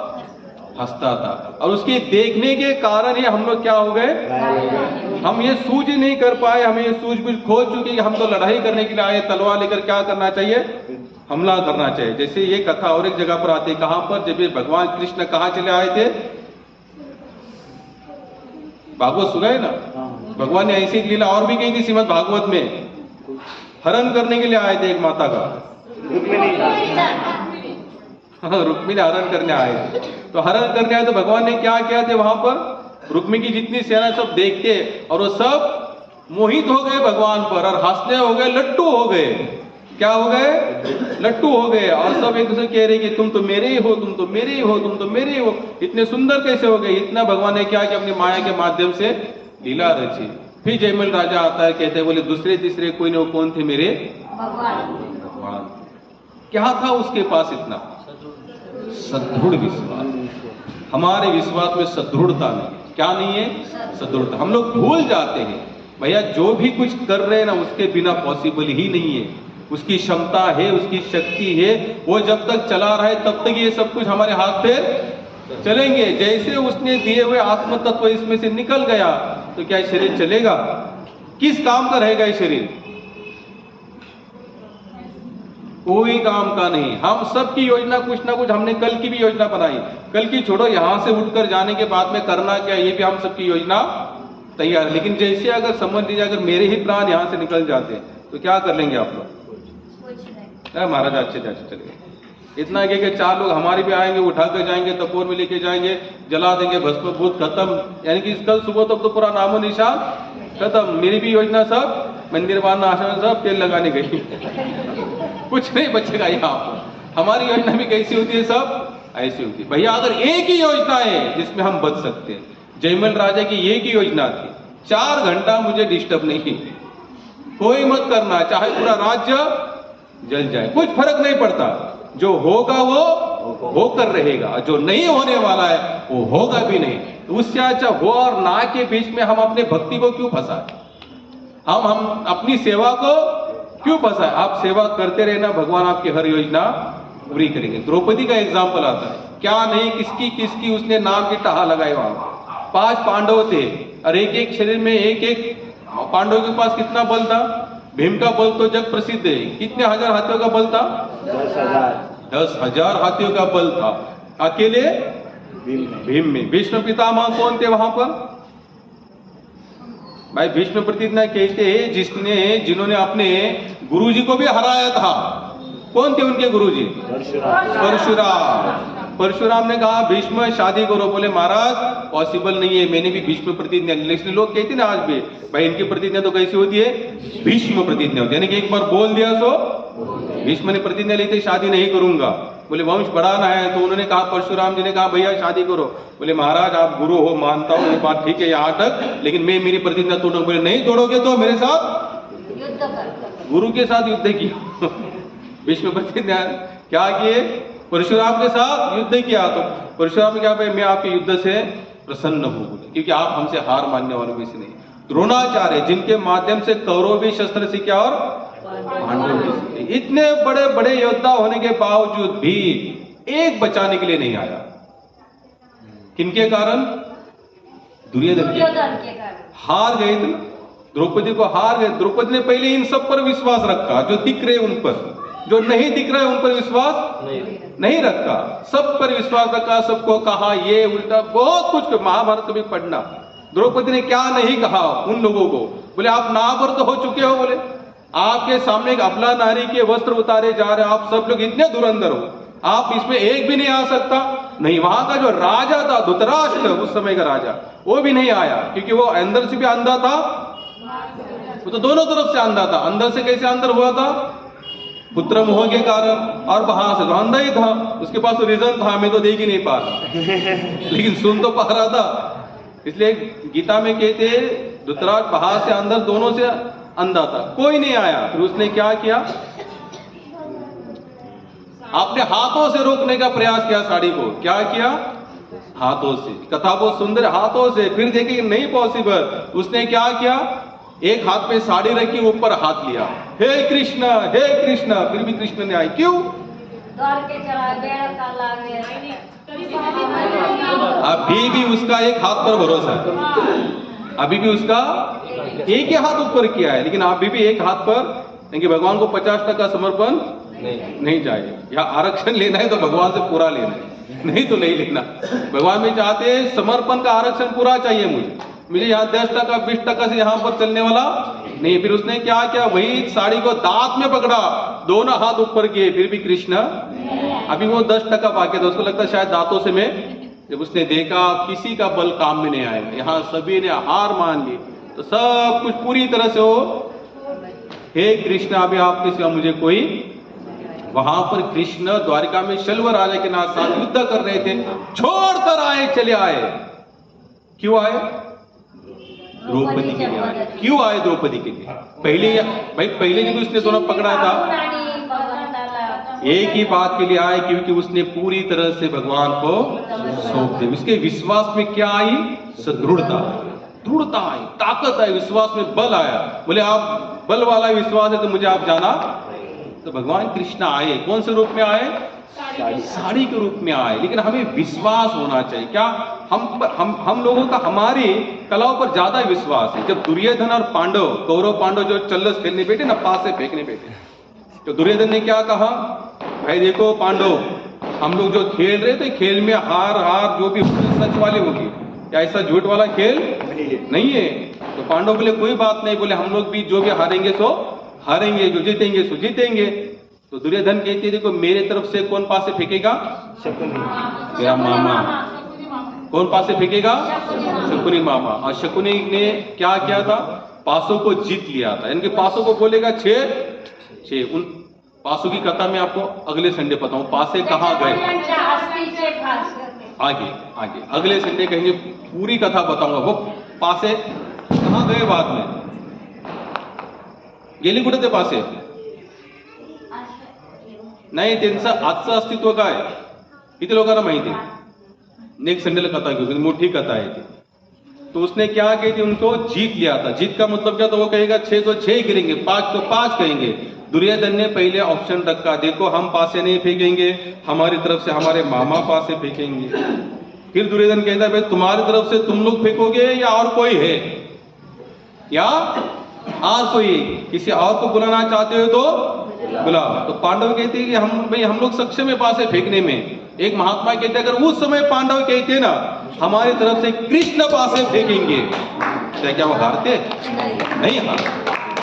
हंसता था, और उसके देखने के कारण ही हम लोग क्या हो गए, हम ये सूझ ही नहीं कर पाए, हमें ये सूझबूझ खो चुकी कि हम तो लड़ाई करने के लिए आए, तलवार लेकर क्या करना चाहिए, हमला करना चाहिए। जैसे ये कथा और एक जगह पर आती है, कहां पर, जब ये भगवान कृष्ण कहां चले आए थे, भागवत सुना है ना, भगवान ने ऐसी लीला और भी कही थी श्रीमद् भागवत में, हरण करने के लिए आए थे एक माता का, रुक्मिणी हरण करने आए। तो हरण करने आए तो भगवान ने क्या किया थे वहां पर, रुक्मिणी की जितनी सेना सब देखते और वो सब मोहित हो गए भगवान पर, और हंसने हो गए, लट्टू हो गए। क्या हो गए? लट्टू हो गए, और सब एक दूसरे कह रहे कि तुम तो मेरे ही हो, तुम तो मेरे ही हो, तुम तो मेरे ही हो। इतने सुंदर कैसे हो गए? इतना भगवान ने क्या कि अपनी माया के माध्यम से लीला रची। फिर जयमल राजा आता है, कहते हैं बोले दूसरे तीसरे कोई नहीं, कौन थे? मेरे भगवान। क्या था उसके पास? इतना सदृढ़ विश्वास। हमारे विश्वास में सदृढ़ता नहीं, क्या नहीं है? सदृढ़ता। हम लोग भूल जाते हैं भैया जो भी कुछ कर रहे हैं ना उसके बिना पॉसिबल ही नहीं है। उसकी क्षमता है, उसकी शक्ति है, वो जब तक चला रहा है तब तक ये सब कुछ हमारे हाथ पे चलेंगे। जैसे उसने दिए हुए आत्म तत्व इसमें से निकल गया तो क्या शरीर चलेगा? किस काम का रहेगा ये शरीर? कोई काम का नहीं। हम सब की योजना कुछ ना कुछ, हमने कल की भी योजना बनाई, कल की छोड़ो, यहां से उठकर जाने के बाद में करना क्या, ये भी हम सबकी योजना तैयार है। लेकिन जैसे अगर समझ लीजिए अगर मेरे ही प्राण यहां से निकल जाते तो क्या कर लेंगे आप लोग? महाराज अच्छे चले गए। इतना कि 4 लोग हमारे भी आएंगे, उठा कर जाएंगे, तपोर में लेके जाएंगे, जला देंगे, भस्म भूत खत्म। यानी कि कल सुबह तक तो पूरा नामो निशान खत्म। मेरी भी योजना सब मंदिर बांधना, आश्रम सब तेल लगाने गई, कुछ नहीं बचेगा यहाँ पर। हमारी योजना भी कैसी होती है? सब ऐसी होती है। भैया अगर एक ही योजना है जिसमें हम बच सकते हैं, जयमल राजा की एक ही योजना थी, 4 घंटा मुझे डिस्टर्ब नहीं, कोई मत करना, चाहे पूरा राज्य जल जाए, कुछ फर्क नहीं पड़ता। जो होगा वो होकर रहेगा, जो नहीं होने वाला है वो होगा भी नहीं। तो उससे अच्छा हो और ना के बीच में हम अपने भक्ति को क्यों फंसाए? हम अपनी सेवा को क्यों फंसाए? आप सेवा करते रहना, भगवान आपकी हर योजना पूरी करेंगे। द्रौपदी का एग्जाम्पल आता है, क्या नहीं किसकी किसकी उसने नाम की टहा लगाई। वहां 5 पांडव थे और एक शरीर में एक पांडव के पास कितना बल था? भीम का बल तो जग प्रसिद्ध है, कितने हजार हाथियों का बल था? 10,000 हाथियों का बल था अकेले भीम में। भीष्म पितामह कौन थे वहां पर? भाई भीष्म प्रतिज्ञा कहते हैं जिन्होंने अपने गुरुजी को भी हराया था। कौन थे उनके गुरुजी? परशुराम। परशुराम ने कहा भीष्म शादी करो, बोले महाराज पॉसिबल नहीं है, मैंने भी भीष्म प्रतिज्ञा ली। इसलिए लोग कहते ना आज भी भाई इनकी प्रतिज्ञा तो कैसी होती है? भीष्म प्रतिज्ञा होती है, यानी कि एक बार बोल दिया सो। भीष्म ने प्रतिज्ञा ली थी शादी नहीं करूंगा, बोले वंश बढ़ाना है, तो उन्होंने कहा, परशुराम जी ने कहा भैया शादी करो, बोले महाराज आप गुरु हो मानता हूँ, ये बात ठीक है यहाँ तक, लेकिन मैं मेरी प्रतिज्ञा तोड़ूंगा। बोले नहीं तोड़ोगे तो मेरे साथ युद्ध कर, गुरु के साथ युद्ध किया। भीष्म प्रतिज्ञा क्या किए? परशुराम के साथ युद्ध किया। तो परशुराम ने कहा भाई मैं आपके युद्ध से प्रसन्न हूं, बोले क्योंकि आप हमसे हार मानने वालों में से नहीं। द्रोणाचार्य जिनके माध्यम से कौरव भी शस्त्र सीखे और पांडव भी सीखे, इतने बड़े बड़े योद्धा होने के बावजूद भी एक बचाने के लिए नहीं आया। किनके कारण? दुर्योधन के कारण। हार गए थे, द्रौपदी को हार गए। द्रौपदी ने पहले इन सब पर विश्वास रखा, जो दिख रहे उन पर, जो नहीं दिख रहा है उन पर विश्वास नहीं रखा, सब पर विश्वास रखा, सबको कहा ये उल्टा, बहुत कुछ। महाभारत को भी पढ़ना, द्रौपदी ने क्या नहीं कहा उन लोगों को, बोले आप नाबर तो हो चुके हो, बोले आपके सामने एक अबला नारी के वस्त्र उतारे जा रहे, आप सब लोग इतने धुरंधर हो, आप इसमें एक भी नहीं आ सकता। नहीं, वहां का जो राजा था धृतराष्ट्र, उस समय का राजा, वो भी नहीं आया, क्योंकि वो अंदर से भी अंधा था, वो तो दोनों तरफ से अंधा था। अंदर से कैसे अंदर हुआ था? पुत्र मोह के कारण, और बाहर से तो अंधा ही था, उसके पास तो रीजन था, मैं तो देख ही नहीं पा रहा, लेकिन सुन तो पा रहा था। इसलिए गीता में कहते धृतराष्ट्र बाहर से अंदर दोनों से अंधा था, कोई नहीं आया। फिर उसने क्या किया? अपने हाथों से रोकने का प्रयास किया साड़ी को। क्या किया? हाथों से। कथा बहुत सुंदर, हाथों से। फिर देखे नहीं पॉसिबल, उसने क्या किया? एक हाथ पे साड़ी रखी, ऊपर हाथ लिया, हे कृष्ण हे कृष्ण, फिर भी कृष्ण ने आई। क्यों? के चला बेड़ा काला अभी भी उसका एक हाथ पर भरोसा है, अभी भी उसका एक ही हाथ ऊपर किया है, लेकिन अभी भी एक हाथ पर, क्योंकि भगवान को 50% समर्पण नहीं चाहिए। या आरक्षण लेना है तो भगवान से पूरा लेना है, नहीं तो नहीं लेना। भगवान में चाहते हैं समर्पण का आरक्षण पूरा चाहिए मुझे यहाँ 10% 20% से यहाँ पर चलने वाला नहीं। फिर उसने क्या किया? वही साड़ी को दांत में पकड़ा, दोनों हाथ ऊपर किए, फिर भी कृष्ण, अभी वो 10% बाकी था, उसको लगता शायद दांतों से मैं, जब उसने देखा किसी का बल काम में नहीं आएगा, यहाँ सभी ने हार मान ली, तो सब कुछ पूरी तरह से हो, हे कृष्ण अभी आपके सिवा मुझे कोई। वहां पर कृष्ण द्वारिका में शल्व राजा के साथ युद्ध कर रहे थे, छोड़कर आए, चले आए। क्यों आए? द्रौपदी के लिए आए। क्यों आए द्रौपदी के लिए? पहले जब उसने दोनों पकड़ा था, एक ही बात के लिए आए, क्योंकि उसने पूरी तरह से भगवान को सौंप दिया। उसके विश्वास में क्या आई? सदृढ़ता, दृढ़ता आई, ताकत आई, विश्वास में बल आया। बोले आप बल वाला विश्वास है तो मुझे आप जाना। तो भगवान कृष्ण आए, कौन से रूप में आए? साड़ी के रूप में आए। लेकिन हमें विश्वास होना चाहिए। क्या हम लोगों का हमारी कलाओं पर ज्यादा विश्वास है। जब दुर्योधन और पांडव, कौरव पांडव जो चल्लस खेलने बैठे ना, पास से फेंकने बैठे, तो दुर्योधन ने क्या कहा? भाई देखो पांडव, हम लोग जो खेल रहे थे, खेल में हार जो भी सच वाली होगी, क्या ऐसा झूठ वाला खेल नहीं है। तो पांडव बोले कोई बात नहीं, बोले हम लोग भी जो भी हारेंगे सो हारेंगे, जो जीतेंगे सो जीतेंगे। तो दुर्योधन कहते देखो मेरे तरफ से कौन पास से फेंकेगा? मेरा मामा। कौन पास से फेंकेगा? शकुनी मामा। और शकुनी ने क्या किया था? पासों को जीत लिया था। इनके पासों को बोलेगा 6। उन पासों की कथा में आपको अगले संडे बताऊं, पासे कहाँ गए, आगे अगले संडे कहेंगे, पूरी कथा बताऊंगा। वो पासे कहाँ गए बाद में, गेली कुठे ते पासे? नाही, त्यांचं आजचं अस्तित्व काय किती लोकांना माहिती आहे? नेक्स्ट संडेला कथा घेऊ, मोठी कथा है ती। तो उसने क्या कही थी? उनको जीत लिया था। जीत का मतलब क्या? तो वो कहेगा 6 तो 6 गिरेंगे, 5 तो 5 कहेंगे। दुर्योधन ने पहले ऑप्शन रखा, देखो हम पासे नहीं फेंकेंगे, हमारी तरफ से हमारे मामा पासे फेंकेंगे। फिर दुर्योधन कहता है भाई तुम्हारी तरफ से तुम लोग फेंकोगे या और कोई है, या और कोई किसी और को बुलाना चाहते हो तो बुलाओ। तो पांडव कहते हैं कि हम लोग सक्षम है पासे फेंकने में। एक महात्मा कहते हैं अगर उस समय पांडव कहते ना हमारी तरफ से कृष्ण पासे फेंकेंगे, क्या वो हारते? नहीं हारते।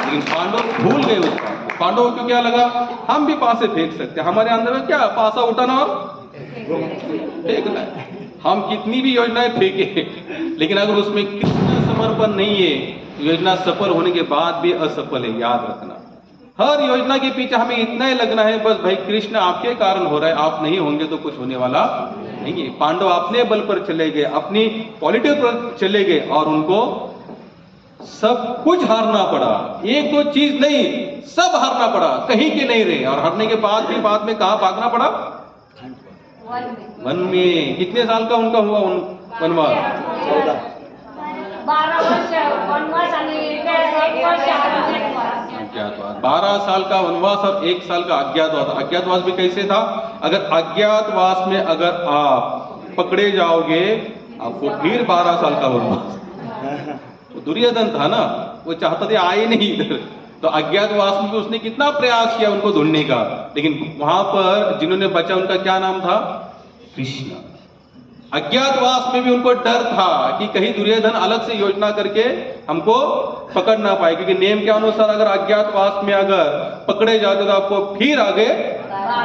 लेकिन पांडव भूल गए उस बात को। पांडवों को क्या लगा, हम भी पास से फेंक सकते हैं, हमारे अंदर में क्या पासा उठाना और फेंकना है। हम कितनी भी योजनाएं फेंके, लेकिन अगर उसमें कृष्ण समर्पण नहीं है, योजना सफल होने के बाद भी असफल है। याद रखना, हर योजना के पीछे हमें इतना ही लगना है, बस भाई कृष्ण आपके कारण हो रहा है, आप नहीं होंगे तो कुछ होने वाला नहीं है। पांडव अपने बल पर चले गए, अपनी क्वालिटी पर चले गए और उनको सब कुछ हारना पड़ा। एक दो चीज नहीं, सब हारना पड़ा, कहीं के नहीं रहे। और हारने के बाद भी बाद में कहां भागना पड़ा? वन में। कितने साल का उनका हुआ वनवास? 12 वर्ष वनवास आणि 1 वर्ष अज्ञातवास। 12 साल का वनवास और 1 साल का अज्ञातवास। अज्ञातवास भी कैसे था? अगर अज्ञातवास में अगर आप पकड़े जाओगे, आपको फिर 12 साल का वनवास। तो दुर्योधन था ना, वो चाहता था आए नहीं इधर, तो अज्ञातवास में उसने कितना प्रयास किया उनको ढूंढने का, लेकिन वहां पर जिन्होंने बचा उनका क्या नाम था? कृष्ण। अज्ञातवास में भी उनको डर था कि कहीं दुर्योधन अलग से योजना करके हमको पकड़ ना पाए, क्योंकि नियम के अनुसार अगर अज्ञातवास में अगर पकड़े जाते तो आपको फिर आगे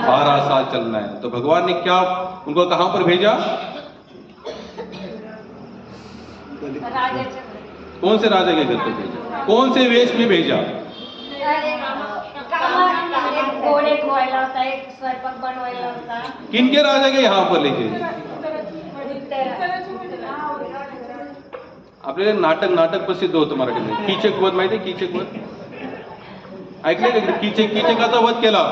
12 साल चलना है। तो भगवान ने क्या उनको कहां पर भेजा? कौन से राजा के घर पर भेजा? कौन से वेश में भेजा? घोडे धुवायला होता, एक स्वयंपाक बनवायला होता। किनके राजा के यहाँ पर लेके? आपल्याला नाटक प्रसिद्ध होतं मराठीमध्ये, कीचक वध माहिती आहे? कीचक वध ऐकले का? कीचकाचा वध केला।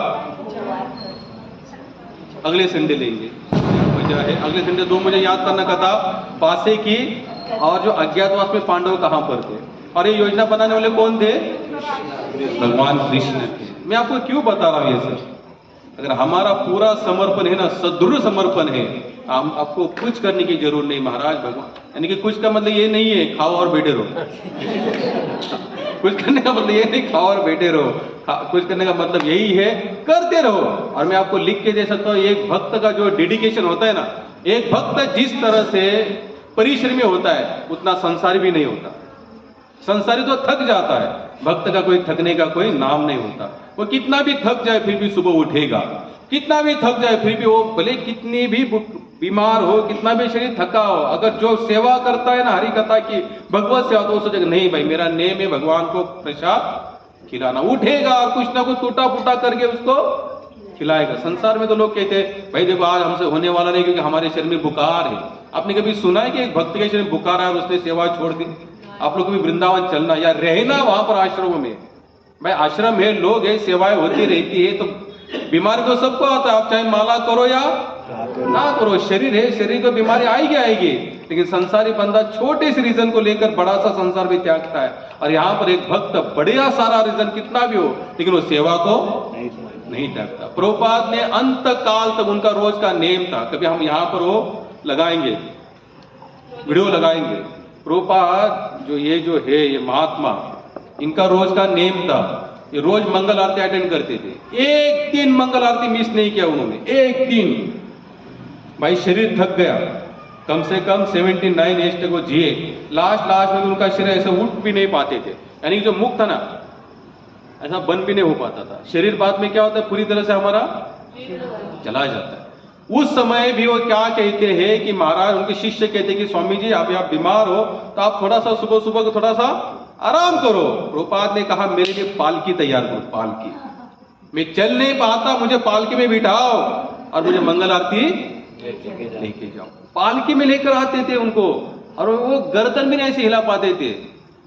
अगले संडे लेंगे, मजा है। अगले संडे 2 मुझे याद करना कथा पासे की, और जो अज्ञातवास में पांडव कहां पर थे, और ये योजना बनाने वाले कौन थे? भगवान कृष्ण थे। मैं आपको क्यों बता रहा हूं ये सब? अगर हमारा पूरा समर्पण है ना, सदृढ़ समर्पण है, हम आपको कुछ करने की जरूरत नहीं। महाराज भगवान, यानी कि कुछ का मतलब ये नहीं है खाओ और बैठे रहो। कुछ करने का मतलब ये नहीं खाओ और बैठे रहो। कुछ करने का मतलब यही है करते रहो। और मैं आपको लिख के दे सकता हूं, एक भक्त का जो डेडिकेशन होता है ना, एक भक्त जिस तरह से परिश्रमी होता है उतना संसारी भी नहीं होता। संसारी तो थक जाता है, भक्त का कोई थकने का कोई नाम नहीं होता। वो कितना भी थक जाए फिर भी सुबह उठेगा, कितना भी थक जाए फिर भी वो भले कितनी भी बीमार हो, कितना भी शरीर थका हो, अगर जो सेवा करता है ना हरि कथा की, भगवत सेवा, तो वो सोचेगा नहीं भाई मेरा नेम है भगवान को प्रसाद खिलाना। उठेगा और कुछ ना कुछ टूटा फूटा करके उसको खिलाएगा। संसार में तो लोग कहते हैं भाई देखो आज हमसे होने वाला नहीं क्योंकि हमारे शरीर में बुखार है। आपने कभी सुना है कि एक भक्त के शरीर में बुखार है और उसने सेवा छोड़ दी? आप लोग भी वृंदावन चलना या रहना वहां पर आश्रमों में। भाई आश्रम है, लोग है, सेवाएं होती रहती है, तो बीमारी तो सबको आता है। आप चाहे माला करो या ना करो, शरीर है, शरीर को बीमारी आएगी आएगी। लेकिन संसारी बंदा छोटे से रीजन को लेकर बड़ा सा संसार भी त्यागता है। और यहाँ पर एक भक्त बढ़िया सारा रीजन कितना भी हो, लेकिन वो सेवा को नहीं त्यागता। प्रभुपाद ने अंत काल तक उनका रोज का नेम था। कभी हम यहाँ पर वो लगाएंगे, वीडियो लगाएंगे। प्रभुपाद जो है ये महात्मा, इनका रोज का नेम था, ये रोज मंगल आरती अटेंड करते थे। एक दिन मंगल आरती मिस नहीं किया उन्होंने, एक दिन। भाई शरीर थक गया, कम से कम 79 एज तक वो जिए। लास्ट में उनका शरीर ऐसे उठ भी नहीं पाते थे, यानी जो मुख था ना ऐसा बंद भी नहीं हो पाता था। शरीर बाद में क्या होता है, पूरी तरह से हमारा चला जाता है। उस समय भी वो क्या कहते हैं कि महाराज, उनके शिष्य कहते हैं कि स्वामी जी आप बीमार हो तो आप थोड़ा सा सुबह सुबह को थोड़ा सा आराम करो। प्रभुपाद ने कहा मेरे लिए पालकी तैयार करो, पालकी। मैं चल नहीं पाता, मुझे पालकी में बिठाओ और मुझे मंगल आरती लेके जाओ। पालकी में लेकर आते थे उनको, और वो गर्दन भी नहीं ऐसे हिला पाते थे।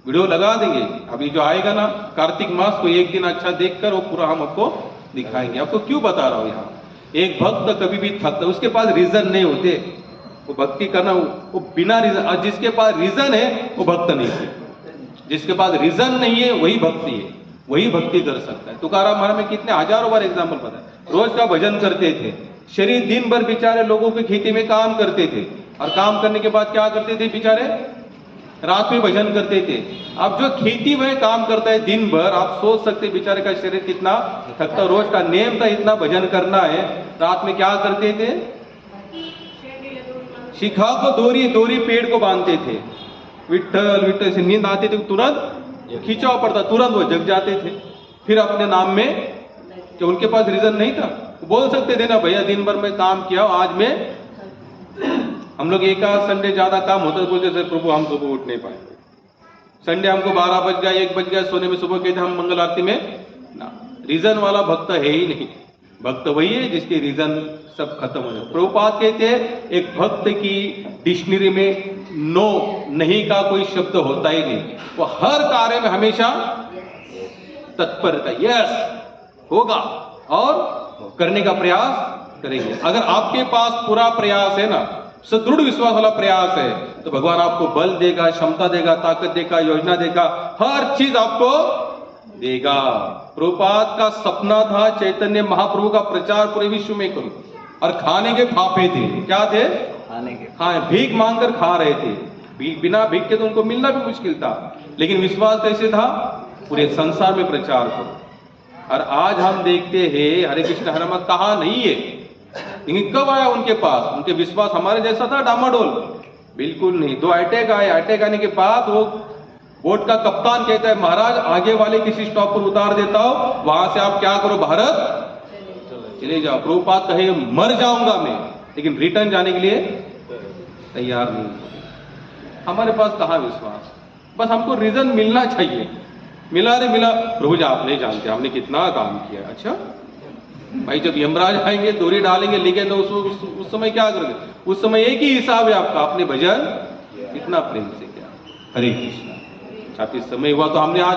वीडियो लगा देंगे अभी जो आएगा ना कार्तिक मास को, एक दिन अच्छा देखकर वो पूरा हम आपको दिखाएंगे। आपको क्यों बता रहा हूं यहाँ, एक भक्त कभी भी थकता, उसके पास रीजन नहीं होते वो भक्ति करना, वो बिना रीजन। और जिसके पास रीजन है वो भक्त नहीं है, जिसके पास रीजन नहीं है वही भक्ति है, वही भक्ति कर सकता है। तुकाराम महाराज में कितने हजारों बार एग्जाम्पल पता है। रोज का भजन करते थे, शरीर दिन भर बेचारे लोगों की खेती में काम करते थे, और काम करने के बाद क्या करते थे बेचारे, रात में भजन करते थे। अब जो खेती में काम करता है दिन भर, आप सोच सकते बेचारे का शरीर कितना थकता। रोज का नेम था इतना भजन करना है, रात में क्या करते थे, शिखा को डोरी पेड़ को बांधते थे, विट्ठल विट्ठल से नींद आती थी तुरंत खींचा पड़ता, तुरंत वो जग जाते थे। फिर अपने नाम में, जो उनके पास रीजन नहीं था, बोल सकते थे ना भैया दिन भर में काम किया, आज मैं, हम लोग एक आध संडे ज्यादा काम होता तो बोलते सर प्रभु हम सुबह उठ नहीं पाए, संडे हमको 12 बज गया 1 बज गया सोने में, सुबह कहते हम मंगल आरती में ना। रीजन वाला भक्त है ही नहीं। भक्त वही है जिसके रीजन सब खत्म हो जाए। प्रभुपाद कहते हैं एक भक्त की डिक्शनरी में नो नहीं का कोई शब्द होता ही नहीं, वो हर कार्य में हमेशा तत्पर रहता है। यस होगा और करने का प्रयास करेंगे। अगर आपके पास पूरा प्रयास है ना, सुदृढ़ विश्वास वाला प्रयास है, तो भगवान आपको बल देगा, क्षमता देगा, ताकत देगा, योजना देगा, हर चीज आपको देगा। प्रभुपाद का सपना था चैतन्य महाप्रभु का प्रचार पूरे विश्व में करूं, और खाने के फाफे थे। क्या थे? खाने, भीख मांगकर खा रहे थे। बिना भीख के तो उनको मिलना भी मुश्किल था, लेकिन विश्वास कैसे था? पूरे संसार में प्रचार करो। और आज हम देखते हैं हरे कृष्ण हरे राम कहा नहीं है, लेकिन कब आया उनके पास? उनके विश्वास हमारे जैसा था डामाडोल? बिल्कुल नहीं। 2 अटैक आए, अटैक आने के बाद वो बोट का कप्तान कहता है महाराज आगे वाले किसी स्टॉप पर उतार देता हो, वहां से आप क्या करो, भारत चले जाओ। प्रभुपाद कहे मर जाऊंगा मैं, लेकिन रिटर्न जाने के लिए तैयार नहीं। हमारे पास कहां विश्वास? बस हमको रीजन मिलना चाहिए। मिला रे मिला, प्रभु जी आप नहीं जानते हमने कितना काम किया। अच्छा भाई, जब यमराज आएंगे डोरी डालेंगे लिखे तो उस समय क्या करोगे? उस समय एक ही हिसाब है आपका, अपने भजन कितना प्रेम से किया। हरे कृष्ण। आप इस समय हुआ तो हमने आज